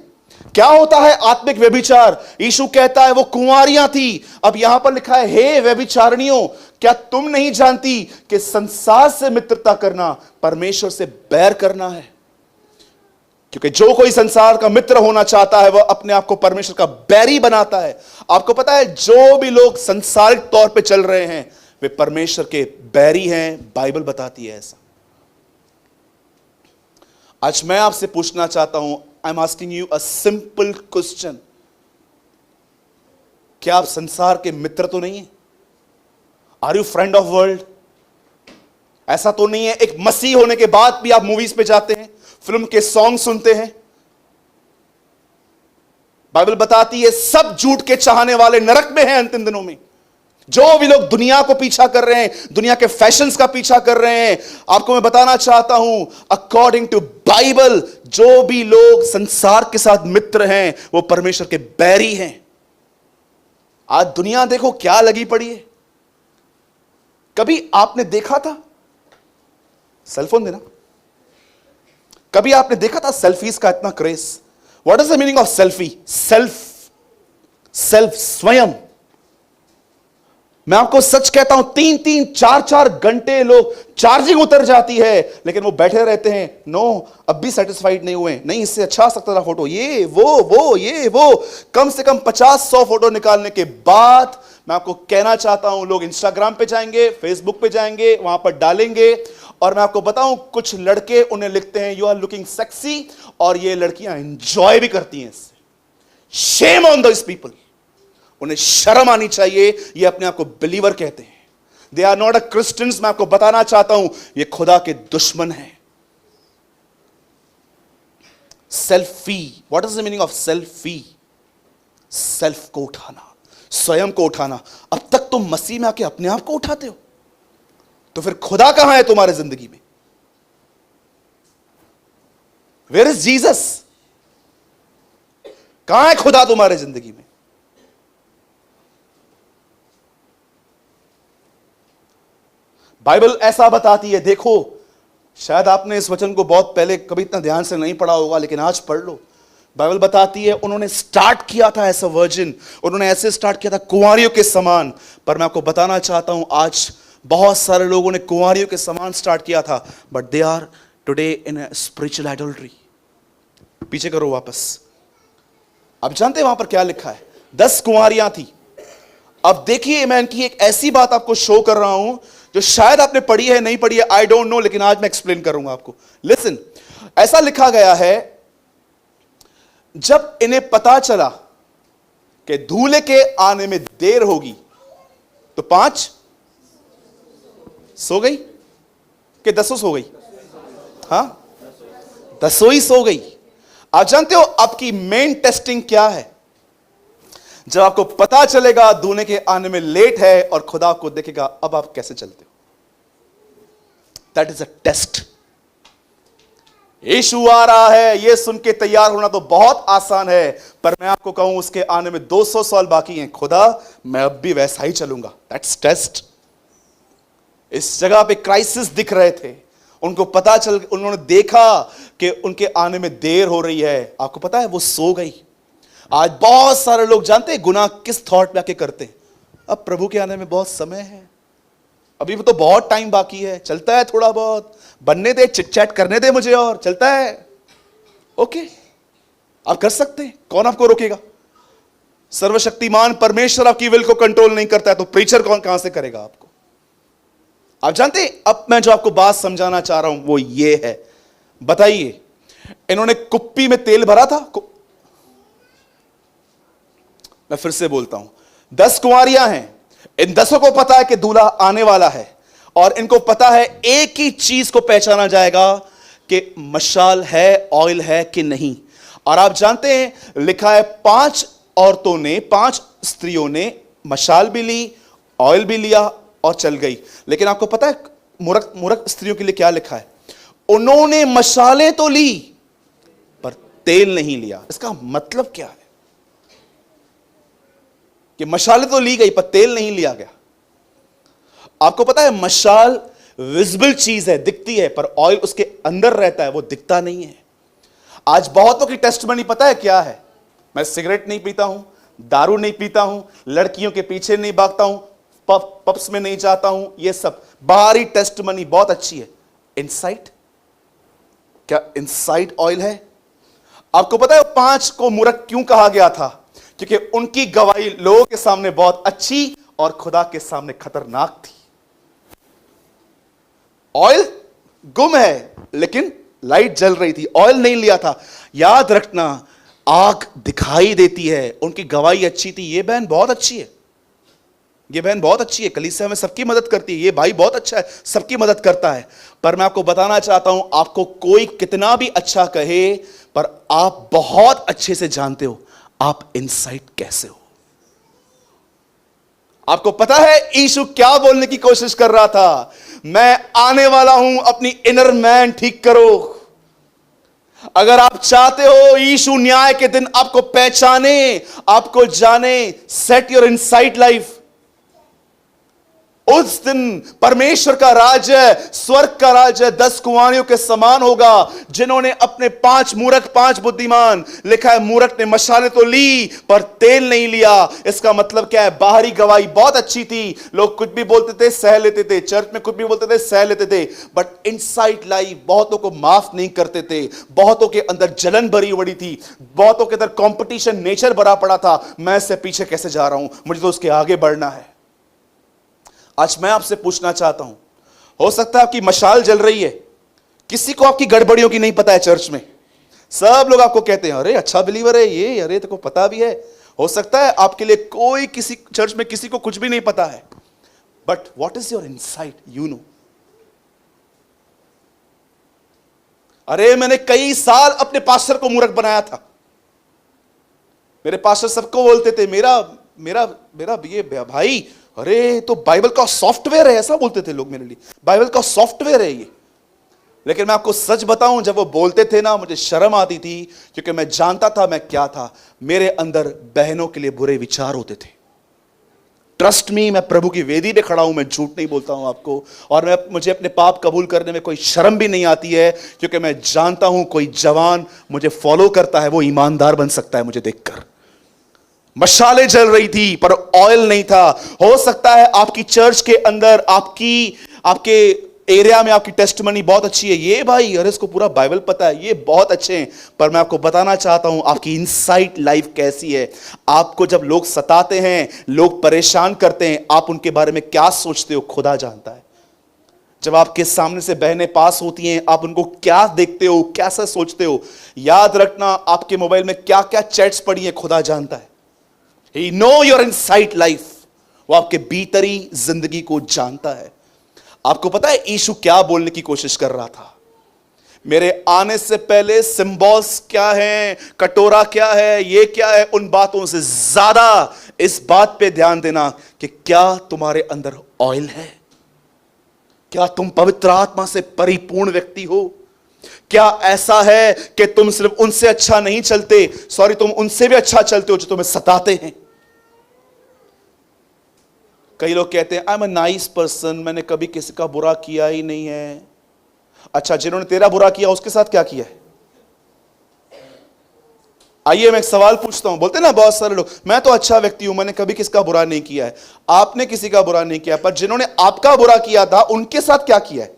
क्या होता है आत्मिक व्यभिचार। यीशु कहता है वो कुंवारियां थी। अब यहां पर लिखा है हे व्यभिचारिणियों, क्या तुम नहीं जानती कि संसार से मित्रता करना परमेश्वर से बैर करना है? क्योंकि जो कोई संसार का मित्र होना चाहता है वह अपने आप को परमेश्वर का बैरी बनाता है। आपको पता है जो भी लोग संसारिक तौर पे चल रहे हैं वे परमेश्वर के बैरी हैं, बाइबल बताती है ऐसा। आज मैं आपसे पूछना चाहता हूं, I am asking you a simple question, क्या आप संसार के मित्र तो नहीं है? Are you friend of world? ऐसा तो नहीं है एक मसीह होने के बाद भी आप मूवीज पे जाते हैं, फिल्म के सॉन्ग सुनते हैं? बाइबल बताती है सब झूठ के चाहने वाले नरक में हैं अंतिम दिनों में। जो भी लोग दुनिया को पीछा कर रहे हैं, दुनिया के फैशंस का पीछा कर रहे हैं, आपको मैं बताना चाहता हूं अकॉर्डिंग टू बाइबल जो भी लोग संसार के साथ मित्र हैं वो परमेश्वर के बैरी हैं। आज दुनिया देखो क्या लगी पड़ी है। कभी आपने देखा था, सेलफोन देना, कभी आपने देखा था सेल्फीज का इतना craze? What is the meaning of selfie? Self स्वयं। मैं आपको सच कहता हूं 3-3, 4-4 घंटे लोग, चार्जिंग उतर जाती है लेकिन वो बैठे रहते हैं, नो अब भी सेटिस्फाइड नहीं हुए, नहीं इससे अच्छा आ सकता था फोटो, ये वो कम से कम 50-100 फोटो निकालने के बाद मैं आपको कहना चाहता हूं लोग इंस्टाग्राम पे जाएंगे, फेसबुक पे जाएंगे, वहां पर डालेंगे। और मैं आपको बताऊं कुछ लड़के उन्हें लिखते हैं यू आर लुकिंग सेक्सी, और ये लड़कियां एंजॉय भी करती हैं इससे। Shame on this people. उन्हें शर्म आनी चाहिए, ये अपने आप को बिलीवर कहते हैं, they are not a Christians. मैं आपको बताना चाहता हूं ये खुदा के दुश्मन है। Selfie, what is the meaning of selfie? Self को उठाना, स्वयं को उठाना। अब तक तुम मसीह में आके अपने आप को उठाते हो, तो फिर खुदा कहां है तुम्हारे जिंदगी में? Where is Jesus? कहां है खुदा तुम्हारे जिंदगी में? बाइबल ऐसा बताती है, देखो शायद आपने इस वचन को बहुत पहले कभी इतना ध्यान से नहीं पढ़ा होगा लेकिन आज पढ़ लो। बाइबल बताती है उन्होंने स्टार्ट किया था एज अ वर्जिन, उन्होंने ऐसे स्टार्ट किया था कुंवारियों के समान। पर मैं आपको बताना चाहता हूं आज बहुत सारे लोगों ने कुंवारियों के समान स्टार्ट किया था, but they are today in a spiritual adultery. पीछे करो वापस। आप जानते हैं वहां पर क्या लिखा है? 10 कुंवारियां थी। अब देखिए, मैं इनकी एक ऐसी बात आपको शो कर रहा हूं जो शायद आपने पढ़ी है, नहीं पढ़ी है, आई डोंट नो, लेकिन आज मैं एक्सप्लेन करूंगा आपको। लिसन, ऐसा लिखा गया है, जब इन्हें पता चला कि दूल्हे के आने में देर होगी तो 5 सो गई कि 10 सो गई? हां, 10 ही सो गई। आप जानते हो आपकी मेन टेस्टिंग क्या है? जब आपको पता चलेगा दूल्हे के आने में लेट है और खुदा आपको देखेगा, अब आप कैसे चलते हो। That is a test. यीशु आ रहा है, यह सुन के तैयार होना तो बहुत आसान है, पर मैं आपको कहूं उसके आने में 200 साल बाकी हैं। खुदा, मैं अब भी वैसा ही चलूंगा। That's test. इस जगह पे क्राइसिस दिख रहे थे, उनको पता चल, उन्होंने देखा कि उनके आने में देर हो रही है। आपको पता है वो सो गई। आज बहुत सारे लोग जानते हैं गुनाह किस थॉट में आके करते हैं? अब प्रभु के आने में बहुत समय है, अभी तो बहुत टाइम बाकी है, चलता है थोड़ा बहुत, बनने दे, चिट चैट करने दे मुझे, और चलता है। ओके, आप कर सकते हैं, कौन आपको रोकेगा? सर्वशक्तिमान परमेश्वर आपकी विल को कंट्रोल नहीं करता है तो प्रीचर कौन कहां से करेगा आपको? आप जानते हैं, अब मैं जो आपको बात समझाना चाह रहा हूं वो ये है। बताइए, इन्होंने कुप्पी में तेल भरा था। मैं फिर से बोलता हूं, 10 कुंवारियां हैं, इन 10 को पता है कि दूल्हा आने वाला है, और इनको पता है एक ही चीज को पहचाना जाएगा कि मशाल है, ऑयल है कि नहीं। और आप जानते हैं, लिखा है 5 औरतों ने, 5 स्त्रियों ने मशाल भी ली, ऑयल भी लिया और चल गई। लेकिन आपको पता है मूर्ख स्त्रियों के लिए क्या लिखा है? उन्होंने मशालें तो ली पर तेल नहीं लिया। इसका मतलब क्या है? कि मशालें तो ली गई पर तेल नहीं लिया गया। आपको पता है मशाल विजिबल चीज है, दिखती है, पर ऑयल उसके अंदर रहता है, वो दिखता नहीं है। आज बहुतों की टेस्टमनी पता है क्या है? मैं सिगरेट नहीं पीता हूं, दारू नहीं पीता हूं, लड़कियों के पीछे नहीं भागता हूं, पब्स में नहीं जाता हूं, ये सब बाहरी टेस्टमनी बहुत अच्छी है। इनसाइड, क्या इनसाइड ऑयल है? आपको पता है 5 को मूर्ख क्यों कहा गया था? क्योंकि उनकी गवाही लोगों के सामने बहुत अच्छी और खुदा के सामने खतरनाक थी। ऑयल गुम है लेकिन लाइट जल रही थी, ऑयल नहीं लिया था। याद रखना, आग दिखाई देती है। उनकी गवाही अच्छी थी। ये बहन बहुत अच्छी है, ये बहन बहुत अच्छी है, कलीसिया में सबकी मदद करती है, ये भाई बहुत अच्छा है, सबकी मदद करता है। पर मैं आपको बताना चाहता हूं, आपको कोई कितना भी अच्छा कहे, पर आप बहुत अच्छे से जानते हो आप इनसाइड कैसे हो। आपको पता है यीशु क्या बोलने की कोशिश कर रहा था? मैं आने वाला हूं, अपनी इनर मैन ठीक करो। अगर आप चाहते हो यीशु न्याय के दिन आपको पहचाने, आपको जाने, सेट योर इनसाइड लाइफ। उस दिन परमेश्वर का राज्य, स्वर्ग का राज्य 10 कुंवारियों के समान होगा, जिन्होंने अपने 5 मूर्ख 5 बुद्धिमान, लिखा है मूर्ख ने मशाले तो ली पर तेल नहीं लिया। इसका मतलब क्या है? बाहरी गवाही बहुत अच्छी थी, लोग कुछ भी बोलते थे सह लेते थे, चर्च में कुछ भी बोलते थे सह लेते थे, बट इनसाइड लाइफ बहुतों को माफ नहीं करते थे। बहुतों के अंदर जलन भरी पड़ी थी, बहुतों के अंदर कंपटीशन नेचर भरा पड़ा था। मैं इससे पीछे कैसे जा रहा हूं, मुझे तो उसके आगे बढ़ना है। आज मैं आपसे पूछना चाहता हूं, हो सकता है आपकी मशाल जल रही है, किसी को आपकी गड़बड़ियों की नहीं पता है। चर्च में सब लोग आपको कहते हैं अरे अच्छा बिलीवर है ये, अरे तेरे को पता भी है। हो सकता है आपके लिए कोई किसी चर्च में किसी को कुछ भी नहीं पता है, but what is your insight? You know. अरे मैंने कई साल अपने पास्टर को मूर्ख बनाया था। मेरे पास्टर सबको बोलते थे मेरा मेरा मेरा ये भाई, अरे तो बाइबल का सॉफ्टवेयर है, ऐसा बोलते थे लोग मेरे लिए, बाइबल का सॉफ्टवेयर है ये। लेकिन मैं आपको सच बताऊं, जब वो बोलते थे ना, मुझे शर्म आती थी, क्योंकि मैं जानता था मैं क्या था। मेरे अंदर बहनों के लिए बुरे विचार होते थे। ट्रस्ट मी, मैं प्रभु की वेदी पे खड़ा हूं, मैं झूठ नहीं बोलता हूं आपको। और मुझे अपने पाप कबूल करने में कोई शर्म भी नहीं आती है, क्योंकि मैं जानता हूं कोई जवान मुझे फॉलो करता है, वो ईमानदार बन सकता है मुझे देखकर। मशालें जल रही थी पर ऑयल नहीं था। हो सकता है आपकी चर्च के अंदर आपके एरिया में आपकी टेस्टमनी बहुत अच्छी है, ये भाई अरे इसको पूरा बाइबल पता है, ये बहुत अच्छे हैं, पर मैं आपको बताना चाहता हूं आपकी इनसाइड लाइफ कैसी है। आपको जब लोग सताते हैं, लोग परेशान करते हैं, आप उनके बारे में क्या सोचते हो खुदा जानता है। जब आपके सामने से बहनें पास होती हैं, आप उनको क्या देखते हो, कैसा सोचते हो। याद रखना, आपके मोबाइल में क्या क्या चैट्स पड़ी हैं खुदा जानता है। He know your inside life, वो आपके भीतरी जिंदगी को जानता है। आपको पता है यीशु क्या बोलने की कोशिश कर रहा था? मेरे आने से पहले सिंबल्स क्या है, कटोरा क्या है, ये क्या है, उन बातों से ज्यादा इस बात पे ध्यान देना कि क्या तुम्हारे अंदर ऑयल है, क्या तुम पवित्र आत्मा से परिपूर्ण व्यक्ति हो। क्या ऐसा है कि तुम सिर्फ उनसे अच्छा नहीं चलते, सॉरी तुम उनसे भी अच्छा चलते हो जो तुम्हें सताते हैं। कई लोग कहते हैं I am a nice person, मैंने कभी किसी का बुरा किया ही नहीं है। अच्छा, जिन्होंने तेरा बुरा किया उसके साथ क्या किया है? आइए मैं एक सवाल पूछता हूं। बोलते ना बहुत सारे लोग, मैं तो अच्छा व्यक्ति हूं, मैंने कभी किसका बुरा नहीं किया है। आपने किसी का बुरा नहीं किया, पर जिन्होंने आपका बुरा किया था उनके साथ क्या किया है?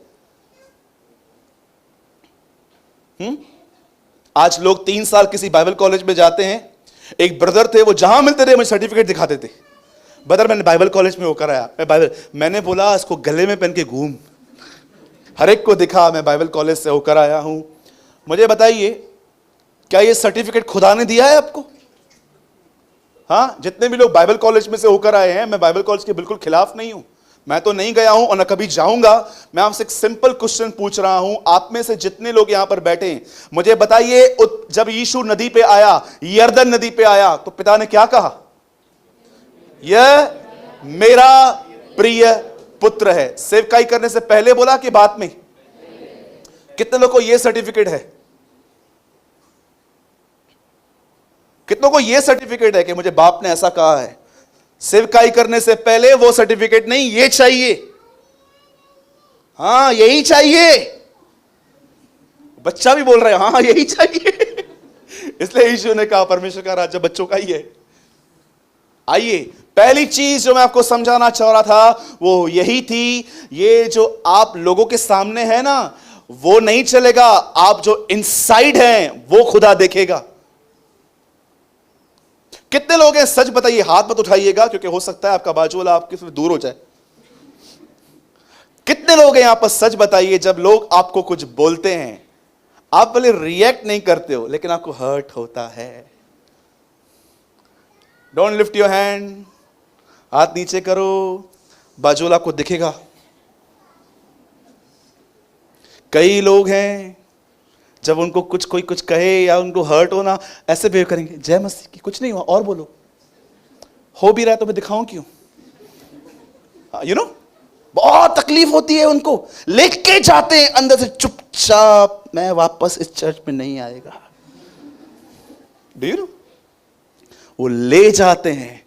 आज लोग 3 साल किसी बाइबल कॉलेज में जाते हैं। एक ब्रदर थे, वो जहां मिलते थे मुझे सर्टिफिकेट दिखाते थे, ब्रदर मैंने बाइबल कॉलेज में होकर आया। मैंने बोला इसको गले में पहन के घूम, हर एक को दिखा मैं बाइबल कॉलेज से होकर आया हूं। मुझे बताइए, क्या ये सर्टिफिकेट खुदा ने दिया है आपको? हाँ, जितने भी लोग बाइबल कॉलेज में से होकर आए हैं, मैं बाइबल कॉलेज के बिल्कुल खिलाफ नहीं हूं, मैं तो नहीं गया हूं और न कभी जाऊंगा। मैं आपसे एक सिंपल क्वेश्चन पूछ रहा हूं, आप में से जितने लोग यहां पर बैठे हैं, मुझे बताइए जब यीशु नदी पे आया, यरदन नदी पे आया, तो पिता ने क्या कहा? यह मेरा प्रिय पुत्र है। सेवकाई करने से पहले बोला कि बाद में? कितने लोगों को यह सर्टिफिकेट है? कितनों को यह सर्टिफिकेट है कि मुझे बाप ने ऐसा कहा है? सेवकाई करने से पहले वो सर्टिफिकेट नहीं, ये चाहिए। हां यही चाहिए। बच्चा भी बोल रहा है हां यही चाहिए। इसलिए यीशु ने कहा परमेश्वर का राज्य बच्चों का ही है। आइए, पहली चीज जो मैं आपको समझाना चाह रहा था वो यही थी, ये जो आप लोगों के सामने है ना, वो नहीं चलेगा, आप जो इनसाइड हैं वो खुदा देखेगा। कितने लोग हैं सच बताइए, हाथ मत उठाइएगा क्योंकि हो सकता है आपका बाजू वाला आपके से दूर हो जाए। कितने लोग हैं यहां पर सच बताइए, जब लोग आपको कुछ बोलते हैं आप पहले रिएक्ट नहीं करते हो लेकिन आपको हर्ट होता है? डोंट लिफ्ट योर हैंड, हाथ नीचे करो, बाजू वाला आपको दिखेगा। कई लोग हैं जब उनको कोई कुछ कहे या उनको हर्ट हो ना, ऐसे बिहेव करेंगे, जय मसीह की, कुछ नहीं हुआ और बोलो, हो भी रहा है तो मैं दिखाऊं क्यों? यू नो, बहुत तकलीफ होती है उनको, लेके जाते हैं अंदर से चुपचाप, मैं वापस इस चर्च में नहीं आएगा। डू यू नो, वो ले जाते हैं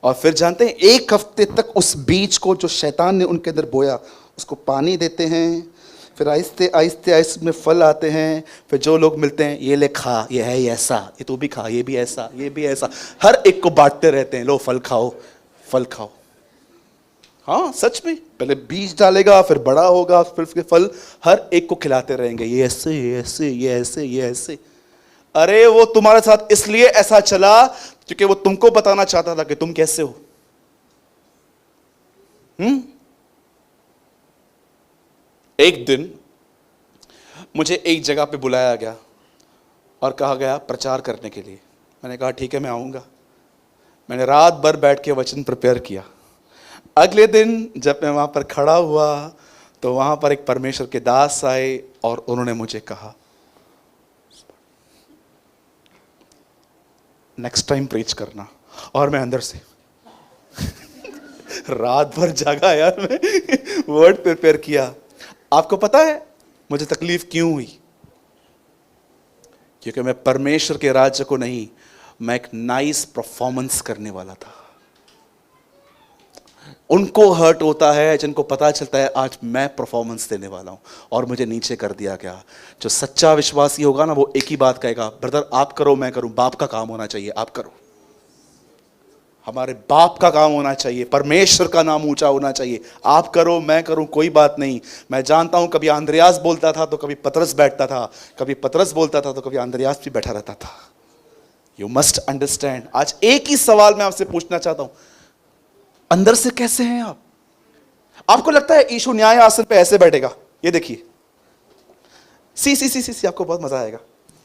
और फिर जानते हैं 1 हफ्ते तक उस बीज को जो शैतान ने उनके अंदर बोया उसको पानी देते हैं, फिर आहिस्ते आहिस्ते आहिस्ते में फल आते हैं। फिर जो लोग मिलते हैं, ये ले खा, ये है ये ऐसा, ये तू भी खा, ये भी ऐसा, ये भी ऐसा, हर एक को बांटते रहते हैं, लो फल खाओ, फल खाओ। हाँ सच में, पहले बीज डालेगा, फिर बड़ा होगा, फिर उसके फल हर एक को खिलाते रहेंगे, ये ऐसे, ये ऐसे, ये ऐसे, ये ऐसे। अरे वो तुम्हारे साथ इसलिए ऐसा चला क्योंकि वो तुमको बताना चाहता था कि तुम कैसे हो। एक दिन मुझे एक जगह पे बुलाया गया और कहा गया प्रचार करने के लिए। मैंने कहा ठीक है मैं आऊंगा। मैंने रात भर बैठ के वचन प्रिपेयर किया। अगले दिन जब मैं वहां पर खड़ा हुआ तो वहां पर एक परमेश्वर के दास आए और उन्होंने मुझे कहा नेक्स्ट टाइम प्रीच करना। और मैं अंदर से रात भर जागा यार, मैं वर्ड प्रिपेयर किया। आपको पता है मुझे तकलीफ क्यों हुई? क्योंकि मैं परमेश्वर के राज्य को नहीं, मैं एक नाइस परफॉर्मेंस करने वाला था। उनको हर्ट होता है जिनको पता चलता है आज मैं परफॉर्मेंस देने वाला हूं और मुझे नीचे कर दिया गया। जो सच्चा विश्वासी होगा ना, वो एक ही बात कहेगा, ब्रदर आप करो मैं करूं, बाप का काम होना चाहिए, आप करो। हमारे बाप का काम होना चाहिए, परमेश्वर का नाम ऊंचा होना चाहिए। आप करो मैं करूं कोई बात नहीं। मैं जानता हूं कभी आंद्रियास बोलता था तो कभी पतरस बैठता था, कभी पतरस बोलता था तो कभी आंद्रियास भी बैठा रहता था। You must understand. आज एक ही सवाल मैं आपसे पूछना चाहता हूं, अंदर से कैसे हैं आप? आपको लगता है यीशु न्याय आसन पे ऐसे बैठेगा? ये देखिए, सी आपको बहुत मजा आएगा।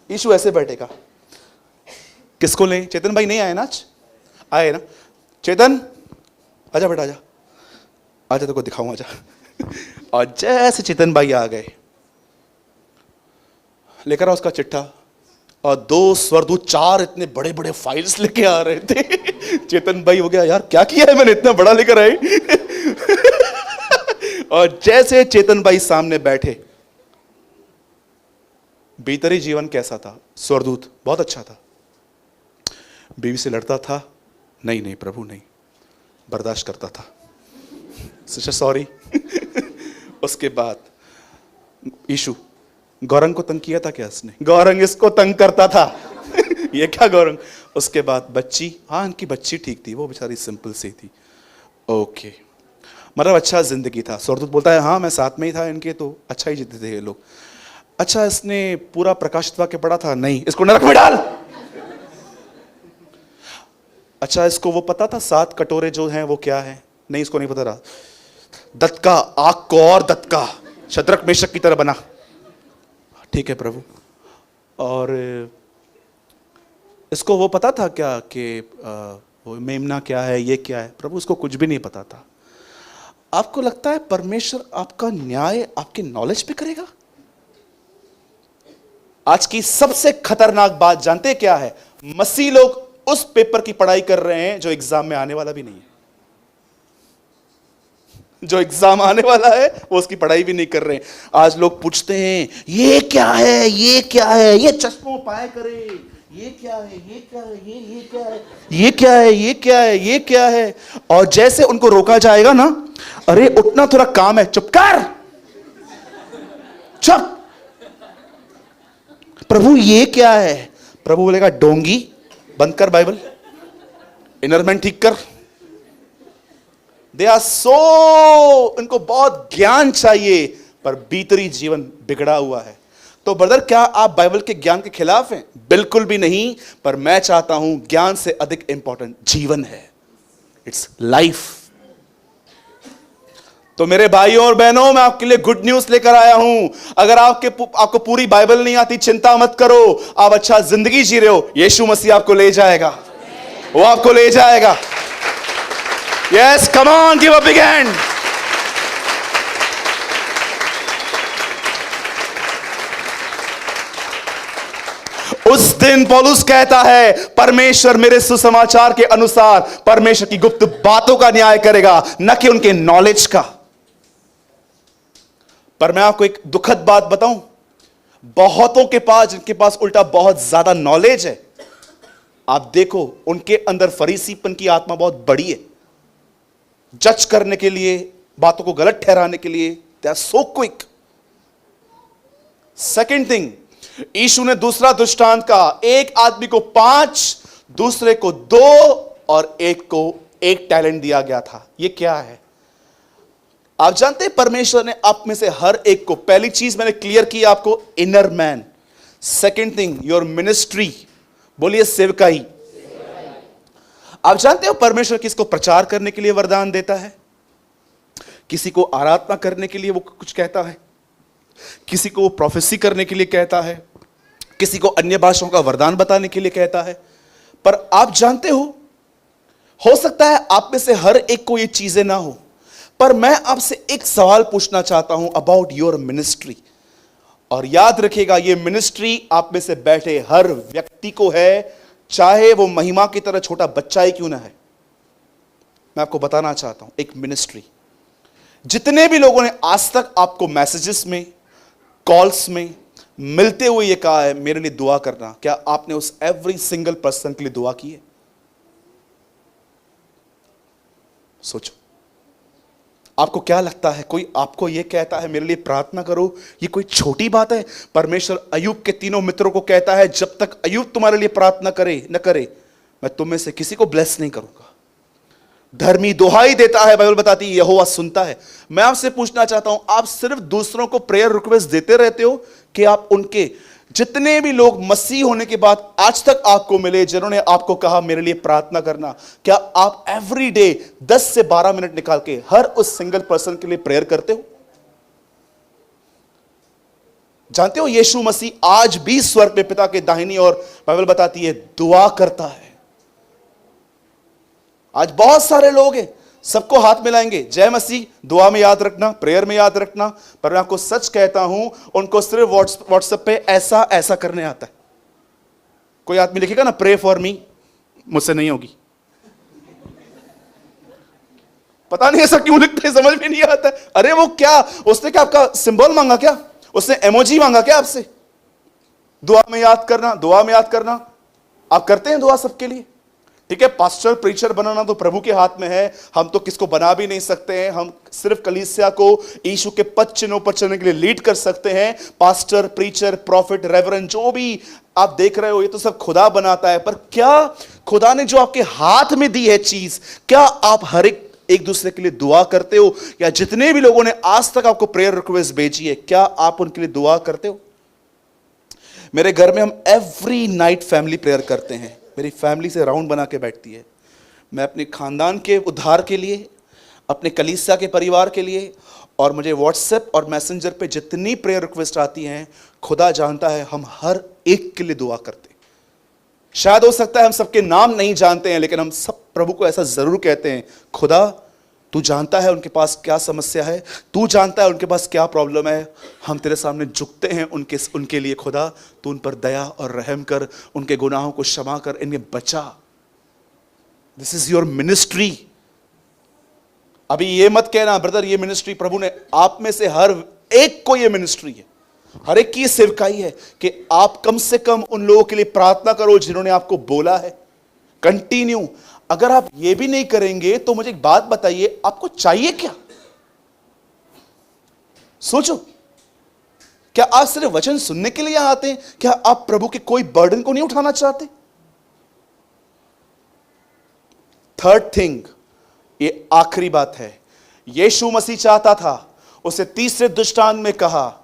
यीशु ऐसे बैठेगा। किसको लें? चेतन भाई नहीं आए ना आज? आए ना? चेतन आजा बेटा, आजा आजा, तो को दिखाऊं, आजा। और जैसे चेतन भाई आ गए, लेकर आ उसका चिट्ठा, और 2 स्वर्गदूत 4 इतने बड़े बड़े फाइल्स लेके आ रहे थे। चेतन भाई हो गया, यार क्या किया है मैंने, इतना बड़ा लेकर आए। और जैसे चेतन भाई सामने बैठे, भीतरी जीवन कैसा था? स्वर्गदूत बहुत अच्छा था। बीवी से लड़ता था? नहीं नहीं प्रभु नहीं, बर्दाश्त करता था। सॉरी। उसके बाद यीशु गौरंग को तंग किया था क्या? इसने गौरंग इसको तंग करता था। ये क्या गौरंग? उसके बाद बच्ची, हाँ इनकी बच्ची ठीक थी, वो बेचारी सिंपल सी थी। ओके, मतलब अच्छा जिंदगी था। स्वर्गदूत बोलता है हाँ मैं साथ में ही था इनके, तो अच्छा ही जीते थे ये लोग। अच्छा इसने पूरा प्रकाशित वाक्य पढ़ा था? नहीं। इसको नरक में डाल। अच्छा इसको वो पता था 7 कटोरे जो हैं वो क्या है? नहीं, इसको नहीं पता रहा। दत्का, आग को और दत्का, शद्रक मेशक की तरह बना। ठीक है प्रभु। और इसको वो पता था क्या कि वो मेमना क्या है, ये क्या है? प्रभु इसको कुछ भी नहीं पता था। आपको लगता है परमेश्वर आपका न्याय आपकी नॉलेज पे करेगा? आज की सबसे खतरनाक बात जानते क्या है? मसीह लोग उस पेपर की पढ़ाई कर रहे हैं जो एग्जाम में आने वाला भी नहीं है। जो एग्जाम आने वाला है वो उसकी पढ़ाई भी नहीं कर रहे हैं। आज लोग पूछते हैं ये क्या है, ये क्या है, ये चश्मों पाए करे, ये क्या है, ये क्या है, ये क्या है, ये क्या है, ये क्या है, ये क्या है। और जैसे उनको रोका जाएगा ना, अरे उठना थोड़ा काम है, चुप कर, चुप। प्रभु ये क्या है? प्रभु बोलेगा डोंगी, बंद कर बाइबल, इनरमैन ठीक कर। दे आर सो, इनको बहुत ज्ञान चाहिए पर भीतरी जीवन बिगड़ा हुआ है। तो ब्रदर क्या आप बाइबल के ज्ञान के खिलाफ हैं? बिल्कुल भी नहीं। पर मैं चाहता हूं ज्ञान से अधिक इंपॉर्टेंट जीवन है, इट्स लाइफ। तो मेरे भाइयों और बहनों, मैं आपके लिए गुड न्यूज लेकर आया हूं। अगर आपको पूरी बाइबल नहीं आती, चिंता मत करो। आप अच्छा जिंदगी जी रहे हो, यीशु मसीह आपको ले जाएगा, वो आपको ले जाएगा। Yes, come on, give a big hand. उस दिन पौलुस कहता है परमेश्वर मेरे सुसमाचार के अनुसार परमेश्वर की गुप्त बातों का न्याय करेगा, न कि उनके नॉलेज का। पर मैं आपको एक दुखद बात बताऊं, बहुतों के पास, जिनके पास उल्टा बहुत ज्यादा नॉलेज है, आप देखो उनके अंदर फरीसीपन की आत्मा बहुत बड़ी है। जज करने के लिए, बातों को गलत ठहराने के लिए, they are so quick. Second thing, यीशु ने दूसरा दृष्टांत कहा, एक आदमी को 5, दूसरे को 2 और एक को 1 टैलेंट दिया गया था। यह क्या है? आप जानते हैं परमेश्वर ने आप में से हर एक को, पहली चीज मैंने क्लियर की आपको, inner man. Second thing, your ministry, बोलिए सेवकाई। आप जानते हो परमेश्वर किसको प्रचार करने के लिए वरदान देता है, किसी को आराधना करने के लिए वो कुछ कहता है, किसी को प्रोफेसी करने के लिए कहता है, किसी को अन्य भाषाओं का वरदान बताने के लिए कहता है। पर आप जानते हो सकता है आप में से हर एक को ये चीजें ना हो, पर मैं आपसे एक सवाल पूछना चाहता हूं अबाउट योर मिनिस्ट्री। और याद रखिएगा, ये मिनिस्ट्री आप में से बैठे हर व्यक्ति को है, चाहे वो महिमा की तरह छोटा बच्चा ही क्यों ना है। मैं आपको बताना चाहता हूं एक मिनिस्ट्री। जितने भी लोगों ने आज तक आपको मैसेजेस में, कॉल्स में मिलते हुए ये कहा है मेरे लिए दुआ करना, क्या आपने उस एवरी सिंगल पर्सन के लिए दुआ की है? सोचो, आपको क्या लगता है कोई आपको यह कहता है मेरे लिए प्रार्थना करो, ये कोई छोटी बात है? परमेश्वर अय्यूब के 3 मित्रों को कहता है जब तक अय्यूब तुम्हारे लिए प्रार्थना करे न करे, मैं तुम में से किसी को ब्लेस नहीं करूंगा। धर्मी दुहाई देता है, बाइबल बताती है यहोवा सुनता है। मैं आपसे पूछना चाहता हूं, आप सिर्फ दूसरों को प्रेयर रिक्वेस्ट देते रहते हो कि आप उनके जितने भी लोग मसीह होने के बाद आज तक आपको मिले, जिन्होंने आपको कहा मेरे लिए प्रार्थना करना, क्या आप एवरी डे 10 से 12 मिनट निकाल के हर उस सिंगल पर्सन के लिए प्रेयर करते हो? जानते हो यीशु मसीह आज भी स्वर्ग में पिता के दाहिनी ओर, बाइबल बताती है, दुआ करता है। आज बहुत सारे लोग हैं, सबको हाथ मिलाएंगे, जय मसीह, दुआ में याद रखना, प्रेयर में याद रखना, पर मैं आपको सच कहता हूं, उनको सिर्फ व्हाट्सएप पे ऐसा ऐसा करने आता है। कोई आदमी लिखेगा ना प्रे फॉर मी, मुझसे नहीं होगी। पता नहीं ऐसा क्यों लिखते हैं, समझ में नहीं आता। अरे वो क्या, उसने क्या आपका सिंबल मांगा क्या? उसने इमोजी मांगा क्या आपसे? दुआ में याद करना, दुआ में याद करना। आप करते हैं दुआ सबके लिए? ठीक है, पास्टर प्रीचर बनाना तो प्रभु के हाथ में है, हम तो किसको बना भी नहीं सकते हैं। हम सिर्फ कलीसिया को यीशु के पद चिन्हों पर चलने के लिए लीड कर सकते हैं। पास्टर, प्रीचर, प्रॉफिट, रेवरेंड, जो भी आप देख रहे हो, ये तो सब खुदा बनाता है। पर क्या खुदा ने जो आपके हाथ में दी है चीज, क्या आप हर एक दूसरे के लिए दुआ करते हो? या जितने भी लोगों ने आज तक आपको प्रेयर रिक्वेस्ट भेजी है, क्या आप उनके लिए दुआ करते हो? मेरे घर में हम एवरी नाइट फैमिली प्रेयर करते हैं। मेरी फैमिली से राउंड बना के बैठती है। मैं अपने खानदान के उद्धार के लिए, अपने कलीसिया के परिवार के लिए, और मुझे व्हाट्सएप और मैसेंजर पे जितनी प्रेयर रिक्वेस्ट आती हैं, खुदा जानता है हम हर एक के लिए दुआ करते हैं। शायद हो सकता है हम सबके नाम नहीं जानते हैं, लेकिन हम सब प्रभु को ऐसा जरूर कहते हैं, खुदा तू जानता है उनके पास क्या समस्या है, तू जानता है उनके पास क्या प्रॉब्लम है। हम तेरे सामने झुकते हैं उनके लिए। खुदा तू उन पर दया और रहम कर, उनके गुनाहों को क्षमा कर, इन्हें बचा। This is your ministry. अभी ये मत कहना ब्रदर ये मिनिस्ट्री प्रभु ने, आप में से हर एक को ये मिनिस्ट्री है, हर एक की सेवकाई है कि आप कम से कम उन लोगों के लिए प्रार्थना करो जिन्होंने आपको बोला है। कंटिन्यू। अगर आप ये भी नहीं करेंगे तो मुझे एक बात बताइए, आपको चाहिए क्या? सोचो, क्या आप सिर्फ वचन सुनने के लिए यहां आते हैं? क्या आप प्रभु के कोई बर्डन को नहीं उठाना चाहते? थर्ड थिंग, ये आखिरी बात है, यीशु मसीह चाहता था, उसे तीसरे दृष्टांत में कहा,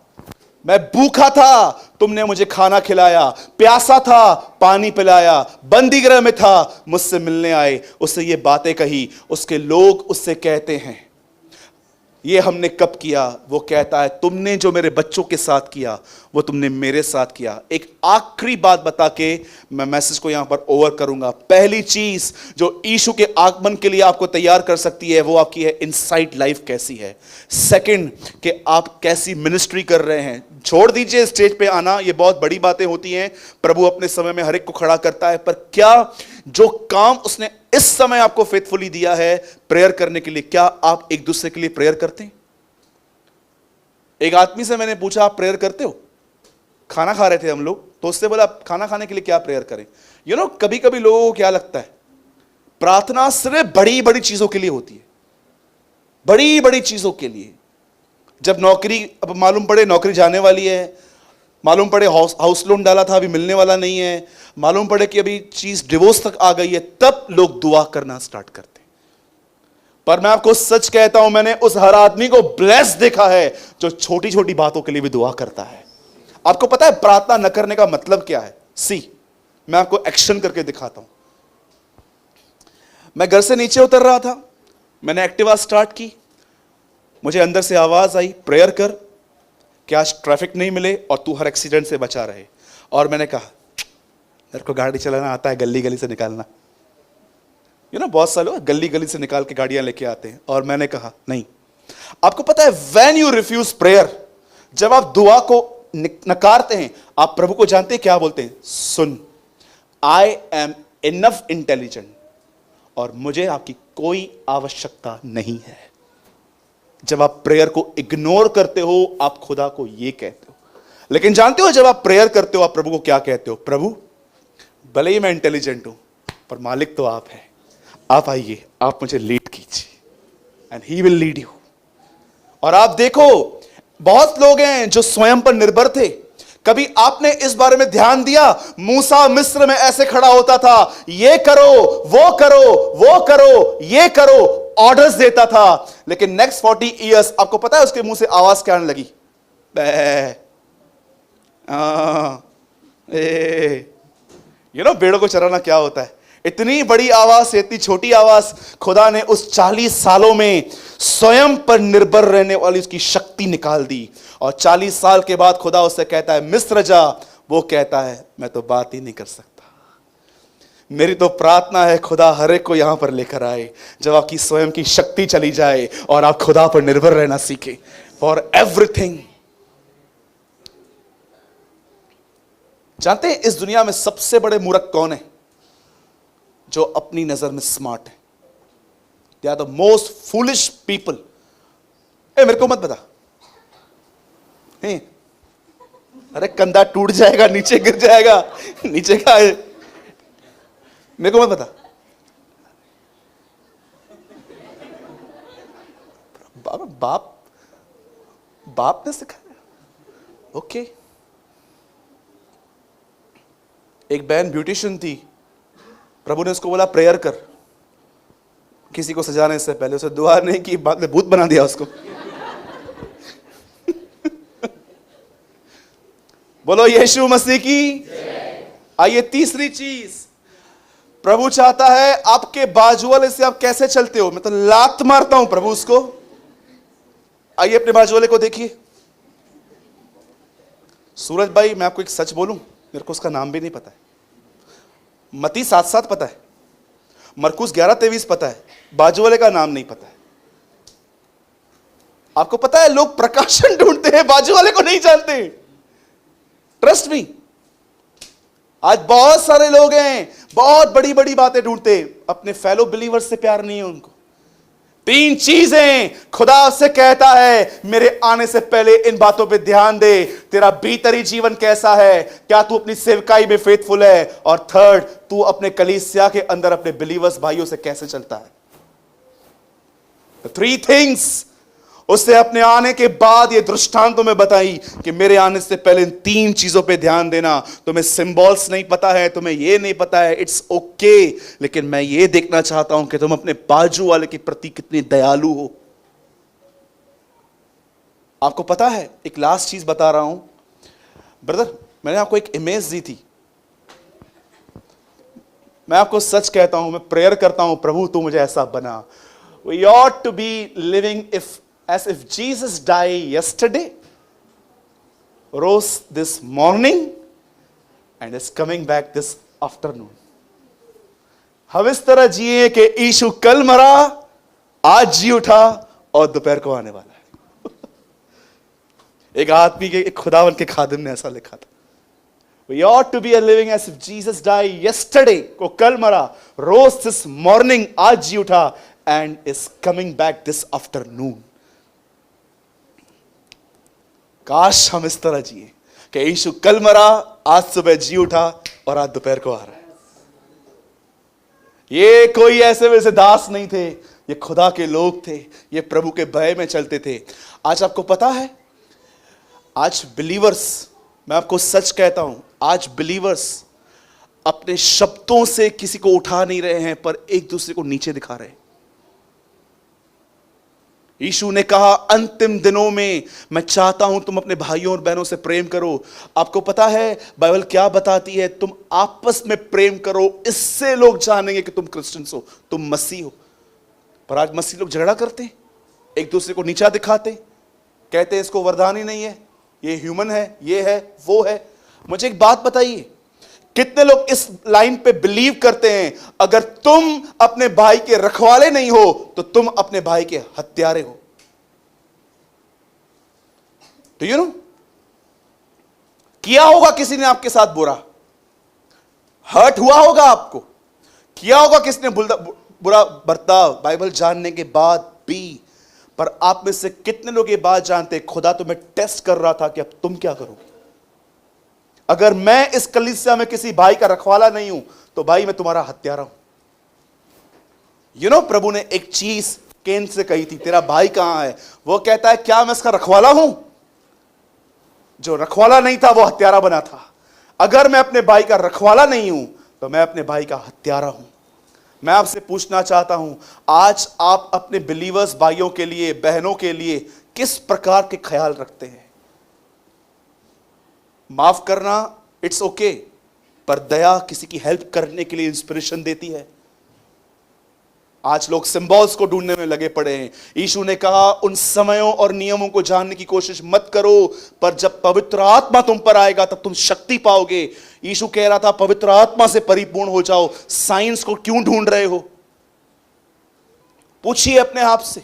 मैं भूखा था तुमने मुझे खाना खिलाया, प्यासा था पानी पिलाया, बंदी गृह में था मुझसे मिलने आए। उससे ये बातें कही। उसके लोग उससे कहते हैं ये हमने कब किया? वो कहता है तुमने जो मेरे बच्चों के साथ किया वो तुमने मेरे साथ किया। एक आखिरी बात बता के मैं मैसेज को यहां पर ओवर करूंगा। पहली चीज जो यीशु के आगमन के लिए आपको तैयार कर सकती है वो आपकी है इनसाइड लाइफ कैसी है। सेकंड, कि आप कैसी मिनिस्ट्री कर रहे हैं। छोड़ दीजिए स्टेज पे आना, ये बहुत बड़ी बातें होती हैं, प्रभु अपने समय में हर एक को खड़ा करता है, पर क्या जो काम उसने इस समय आपको फेथफुली दिया है प्रेयर करने के लिए, क्या आप एक दूसरे के लिए प्रेयर करते हैं? एक आदमी से मैंने पूछा आप प्रेयर करते हो? खाना खा रहे थे हम लोग, तो उससे बोला खाना खाने के लिए क्या प्रेयर करें? यू नो, कभी कभी लोगों को क्या लगता है प्रार्थना सिर्फ बड़ी बड़ी चीजों के लिए होती है, बड़ी बड़ी चीजों के लिए। जब नौकरी, अब मालूम पड़े नौकरी जाने वाली है, मालूम पड़े हाउस लोन डाला था अभी मिलने वाला नहीं है, मालूम पड़े कि अभी चीज डिवोर्स तक आ गई है, तब लोग दुआ करना स्टार्ट करते हैं। पर मैं आपको सच कहता हूं, मैंने उस हर आदमी को ब्लेस देखा है जो छोटी छोटी बातों के लिए भी दुआ करता है। आपको पता है प्रार्थना न करने का मतलब क्या है? मैं आपको एक्शन करके दिखाता हूं। मैं घर से नीचे उतर रहा था, मैंने एक्टिवा स्टार्ट की, मुझे अंदर से आवाज आई प्रेयर कर कि आज ट्रैफिक नहीं मिले और तू हर एक्सीडेंट से बचा रहे। और मैंने कहा मेरे को गाड़ी चलाना आता है, गली गली से निकालना, यू नो, बहुत सारे लोग गली गली से निकाल के गाड़ियां लेके आते हैं। और मैंने कहा नहीं। आपको पता है व्हेन यू रिफ्यूज प्रेयर, जब आप दुआ को नकारते हैं, आप प्रभु को जानते हैं क्या बोलते हैं? सुन, आई एम इनफ इंटेलिजेंट और मुझे आपकी कोई आवश्यकता नहीं है। जब आप प्रेयर को इग्नोर करते हो, आप खुदा को यह कहते हो। लेकिन जानते हो जब आप प्रेयर करते हो, आप प्रभु को क्या कहते हो? प्रभु भले ही मैं इंटेलिजेंट हूं, पर मालिक तो आप है, आप आइए, आप मुझे लीड कीजिए and he will lead you. और आप देखो बहुत लोग हैं जो स्वयं पर निर्भर थे कभी आपने इस बारे में ध्यान दिया? मूसा मिस्र में ऐसे खड़ा होता था, ये करो, वो करो, वो करो, ये करो, ऑर्डर्स देता था। लेकिन नेक्स्ट 40 इयर्स आपको पता है उसके मुंह से आवाज क्या आने लगी? बेड़ों को चराना क्या होता है? इतनी बड़ी आवाज से इतनी छोटी आवाज, खुदा ने उस 40 सालों में स्वयं पर निर्भर रहने वाली उसकी शक्ति निकाल दी। और 40 साल के बाद खुदा उससे कहता है मिस्र जा। वो कहता है मैं तो बात ही नहीं कर सकता। मेरी तो प्रार्थना है खुदा हर एक को यहां पर लेकर आए, जब आपकी स्वयं की शक्ति चली जाए और आप खुदा पर निर्भर रहना सीखे फॉर एवरीथिंग। जानते हैं इस दुनिया में सबसे बड़े मूर्ख कौन है? जो अपनी नजर में स्मार्ट है। They are the most foolish people. मेरे को मत बता, अरे कंधा टूट जाएगा, नीचे गिर जाएगा, नीचे का है। मेरे को मत बता। बाप ने सिखाया। ओके। एक बहन ब्यूटिशियन थी, प्रभु ने उसको बोला प्रेयर कर। किसी को सजाने से पहले उसे दुआ नहीं की, बाद में भूत बना दिया उसको। बोलो यीशु मसीह की। आइए तीसरी चीज, प्रभु चाहता है आपके बाजू वाले से आप कैसे चलते हो। मैं तो लात मारता हूं प्रभु उसको। आइए अपने बाजू वाले को देखिए। सूरज भाई, मैं आपको एक सच बोलूं, मेरे को उसका नाम भी नहीं पता है। मती 7:7 पता है, मरकुस 11:23 पता है, बाजू वाले का नाम नहीं पता है। आपको पता है लोग प्रकाशन ढूंढते हैं, बाजू वाले को नहीं जानते। ट्रस्ट मी, आज बहुत सारे लोग हैं बहुत बड़ी बड़ी बातें ढूंढते, अपने फेलो बिलीवर्स से प्यार नहीं है उनको। 3 चीजें खुदा से कहता है मेरे आने से पहले इन बातों पे ध्यान दे। तेरा भीतरी जीवन कैसा है? क्या तू अपनी सेवकाई में फेथफुल है? और थर्ड, तू अपने कलीसिया के अंदर अपने बिलीवर्स भाइयों से कैसे चलता है? 3 थिंग्स उससे अपने आने के बाद ये दृष्टांतों में बताई कि मेरे आने से पहले इन 3 चीजों पे ध्यान देना। तुम्हें सिंबल्स नहीं पता है, तुम्हें ये नहीं पता है, इट्स ओके, लेकिन मैं ये देखना चाहता हूं कि तुम अपने बाजू वाले के प्रति कितने दयालु हो। आपको पता है, एक लास्ट चीज बता रहा हूं ब्रदर, मैंने आपको एक इमेज दी थी। मैं आपको सच कहता हूं, मैं प्रेयर करता हूं प्रभु तू मुझे ऐसा बना। We ought to be living as if Jesus died yesterday, rose this morning and is coming back this afternoon. हम इस तरह जिए कि यीशु कल मरा, आज जी उठा और दोपहर को आने वाला है। एक आदमी के, एक खुदावन के खादिम ने ऐसा लिखा था, We ought to be living as if Jesus died yesterday, को कल मरा, rose this morning, आज जी उठा and is coming back this afternoon. काश हम इस तरह जिए कि यीशु कल मरा, आज सुबह जी उठा और आज दोपहर को आ रहा है। ये कोई ऐसे वैसे दास नहीं थे, ये खुदा के लोग थे, ये प्रभु के भय में चलते थे। आज आपको पता है, आज बिलीवर्स, मैं आपको सच कहता हूं, आज बिलीवर्स अपने शब्दों से किसी को उठा नहीं रहे हैं, पर एक दूसरे को नीचे दिखा रहे हैं। यीशु ने कहा अंतिम दिनों में मैं चाहता हूं तुम अपने भाइयों और बहनों से प्रेम करो। आपको पता है बाइबल क्या बताती है? तुम आपस में प्रेम करो, इससे लोग जानेंगे कि तुम क्रिश्चियंस हो, तुम मसीह हो। पर आज मसीह लोग झगड़ा करते हैं, एक दूसरे को नीचा दिखाते, कहते हैं इसको वरदान ही नहीं है, ये ह्यूमन है, ये है, वो है। मुझे एक बात बताइए, कितने लोग इस लाइन पे बिलीव करते हैं अगर तुम अपने भाई के रखवाले नहीं हो तो तुम अपने भाई के हत्यारे हो? तो यू नो, किया होगा किसी ने आपके साथ बुरा, हर्ट हुआ होगा आपको, किया होगा किसने बुरा बर्ताव बाइबल जानने के बाद भी। पर आप में से कितने लोग ये बात जानते हैं खुदा तुम्हें टेस्ट कर रहा था कि अब तुम क्या करोगे? अगर मैं इस कलीसिया में किसी भाई का रखवाला नहीं हूं तो भाई मैं तुम्हारा हत्यारा हूं। यू नो, प्रभु ने एक चीज केन से कही थी, तेरा भाई कहां है? वो कहता है क्या मैं इसका रखवाला हूं? जो रखवाला नहीं था वो हत्यारा बना था। अगर मैं अपने भाई का रखवाला नहीं हूं तो मैं अपने भाई का हत्यारा हूं। मैं आपसे पूछना चाहता हूं, आज आप अपने बिलीवर्स भाइयों के लिए, बहनों के लिए किस प्रकार के ख्याल रखते हैं? माफ करना इट्स ओके, पर दया किसी की हेल्प करने के लिए इंस्पिरेशन देती है। आज लोग सिंबल्स को ढूंढने में लगे पड़े हैं। यीशु ने कहा उन समयों और नियमों को जानने की कोशिश मत करो, पर जब पवित्र आत्मा तुम पर आएगा तब तुम शक्ति पाओगे। यीशु कह रहा था पवित्र आत्मा से परिपूर्ण हो जाओ। साइंस को क्यों ढूंढ रहे हो? पूछिए अपने आप से,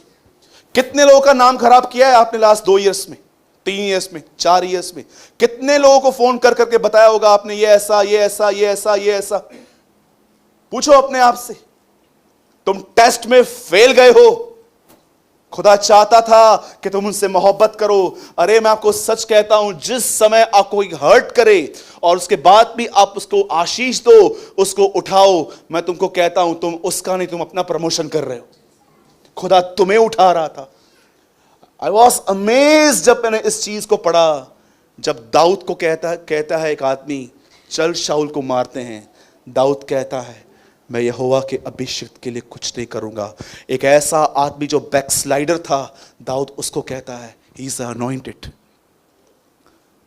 कितने लोगों का नाम खराब किया है आपने लास्ट 2 ईयर्स में, 3 ईयर्स में, 4 ईयर्स में? कितने लोगों को फोन कर करके बताया होगा आपने ये ऐसा, ये ऐसा, ये ऐसा, ये ऐसा? पूछो अपने आप से। तुम टेस्ट में फेल गए हो, खुदा चाहता था कि तुम उनसे मोहब्बत करो। अरे मैं आपको सच कहता हूं, जिस समय आपको कोई हर्ट करे और उसके बाद भी आप उसको आशीष दो, उसको उठाओ, मैं तुमको कहता हूं तुम उसका नहीं, तुम अपना प्रमोशन कर रहे हो। खुदा तुम्हें उठा रहा था। आई वॉज अमेज्ड जब मैंने इस चीज को पढ़ा, जब दाऊद को कहता है एक आदमी, चल शाऊल को मारते हैं। दाऊद कहता है मैं यहोवा के अभिषिक्त के लिए कुछ नहीं करूंगा। एक ऐसा आदमी जो बैकस्लाइडर था, दाऊद उसको कहता है ही इज अनॉइंटेड।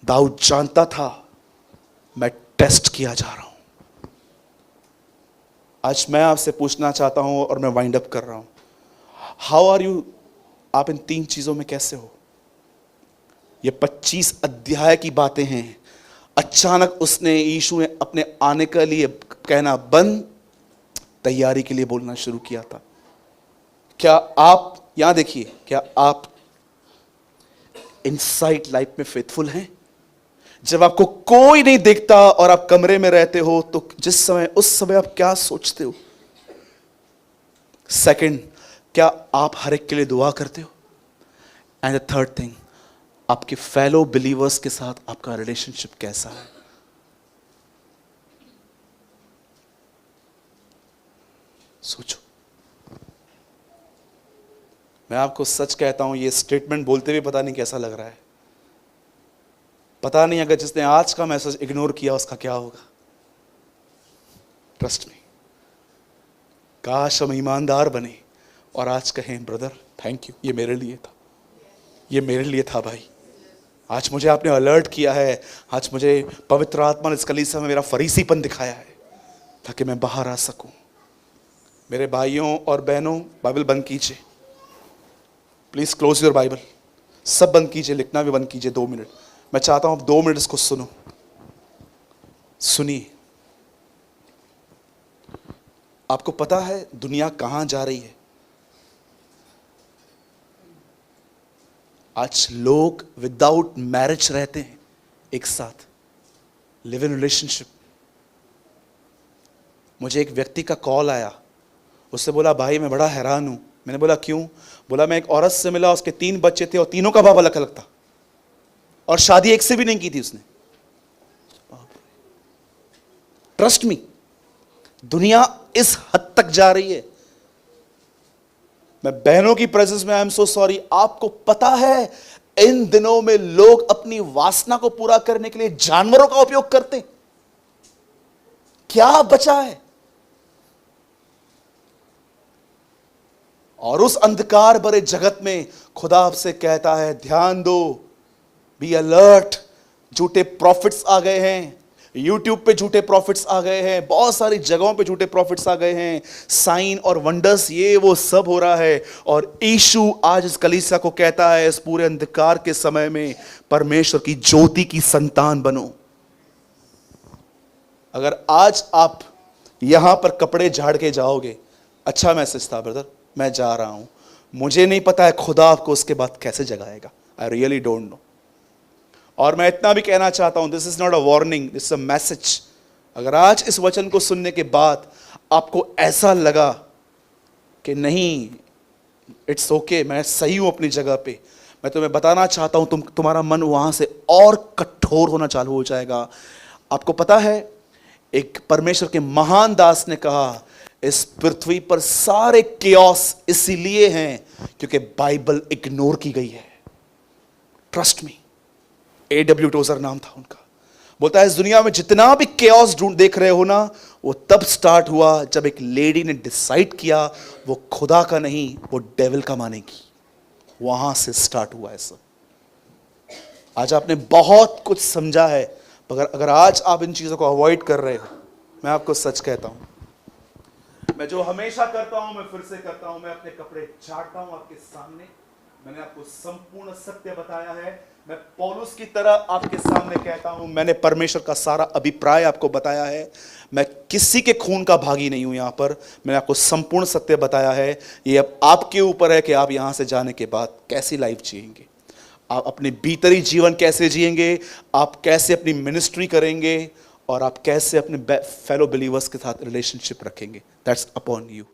दाऊद जानता था मैं टेस्ट किया जा रहा हूं। आज मैं आपसे पूछना चाहता हूं और मैं वाइंड अप कर रहा हूं, हाउ आर यू? आप इन 3 चीजों में कैसे हो? ये 25 अध्याय की बातें हैं। अचानक उसने, यीशु ने अपने आने के लिए कहना बंद, तैयारी के लिए बोलना शुरू किया था। क्या आप, यहां देखिए, क्या आप इनसाइड लाइफ में फेथफुल हैं? जब आपको कोई नहीं देखता और आप कमरे में रहते हो तो जिस समय, उस समय आप क्या सोचते हो? सेकंड, क्या आप हर एक के लिए दुआ करते हो? एंड द थर्ड थिंग, आपके फेलो बिलीवर्स के साथ आपका रिलेशनशिप कैसा है? सोचो। मैं आपको सच कहता हूं, ये स्टेटमेंट बोलते हुए पता नहीं कैसा लग रहा है। पता नहीं अगर जिसने आज का मैसेज इग्नोर किया उसका क्या होगा। ट्रस्ट मी, काश हम ईमानदार बने और आज कहें ब्रदर थैंक यू, ये मेरे लिए था, ये मेरे लिए था भाई। आज मुझे आपने अलर्ट किया है, आज मुझे पवित्र आत्मा ने इस कलीसिया में मेरा फरीसीपन दिखाया है ताकि मैं बाहर आ सकूं। मेरे भाइयों और बहनों, बाइबल बंद कीजिए, प्लीज क्लोज योर बाइबल। सब बंद कीजिए, लिखना भी बंद कीजिए। 2 मिनट मैं चाहता हूं आप 2 मिनट इसको सुनो, सुनिए। आपको पता है दुनिया कहां जा रही है? आज लोग विदाउट मैरिज रहते हैं, एक साथ लिव इन रिलेशनशिप। मुझे एक व्यक्ति का कॉल आया, उससे बोला भाई मैं बड़ा हैरान हूं। मैंने बोला क्यों? बोला मैं एक औरत से मिला, उसके 3 बच्चे थे और तीनों का बाप अलग अलग था और शादी एक से भी नहीं की थी उसने। ट्रस्ट मी, दुनिया इस हद तक जा रही है। मैं बहनों की प्रेजेंस में आई एम सो सॉरी, आपको पता है इन दिनों में लोग अपनी वासना को पूरा करने के लिए जानवरों का उपयोग करते हैं। क्या बचा है? और उस अंधकार भरे जगत में खुदा आपसे कहता है ध्यान दो, बी अलर्ट। झूठे प्रॉफिट्स आ गए हैं, यूट्यूब पे झूठे प्रॉफिट्स आ गए हैं, बहुत सारी जगहों पे झूठे प्रॉफिट्स आ गए हैं। साइन और वंडर्स ये वो सब हो रहा है। और यीशु आज इस कलीसिया को कहता है इस पूरे अंधकार के समय में परमेश्वर की ज्योति की संतान बनो। अगर आज आप यहां पर कपड़े झाड़ के जाओगे, अच्छा मैसेज था ब्रदर, मैं जा रहा हूं, मुझे नहीं पता है खुदा आपको उसके बाद कैसे जगाएगा। I really don't know. और मैं इतना भी कहना चाहता हूं, this is not a warning, this is a message. अगर आज इस वचन को सुनने के बाद आपको ऐसा लगा कि नहीं इट्स ओके, मैं सही हूं अपनी जगह पे, मैं तुम्हें बताना चाहता हूं तुम्हारा मन वहां से और कठोर होना चालू हो जाएगा। आपको पता है एक परमेश्वर के महान दास ने कहा इस पृथ्वी पर सारे केओस इसीलिए हैं क्योंकि बाइबल इग्नोर की गई है। Trust me, A.W. टोजर नाम था उनका। बोलता है इस दुनिया में जितना भी केओस ढूंढ देख रहे हो ना, वो तब स्टार्ट हुआ जब एक लेडी ने डिसाइड किया वो खुदा का नहीं, वो डेविल का मानेगी। वहां से स्टार्ट हुआ है सब। आज आपने बहुत कुछ समझा है, मगर अगर आज आप इन चीजों को अवॉइड कर रहे हो, मैं आपको सच कहता हूं, मैं जो हमेशा करता हूं मैं फिर से करता हूं, मैं अपने कपड़े झाड़ता हूं आपके सामने। मैंने आपको संपूर्ण सत्य बताया है। मैं पौलुस की तरह आपके सामने कहता हूं, मैंने परमेश्वर का सारा अभिप्राय आपको बताया है। मैं किसी के खून का भागी नहीं हूं। यहां पर मैंने आपको संपूर्ण सत्य बताया है। ये अब आपके ऊपर है कि आप यहां से जाने के बाद कैसी लाइफ जिएंगे, आप अपने भीतरी जीवन कैसे जिएंगे, आप कैसे अपनी मिनिस्ट्री करेंगे, और आप कैसे अपने फेलो बिलीवर्स के साथ रिलेशनशिप रखेंगे। That's upon you.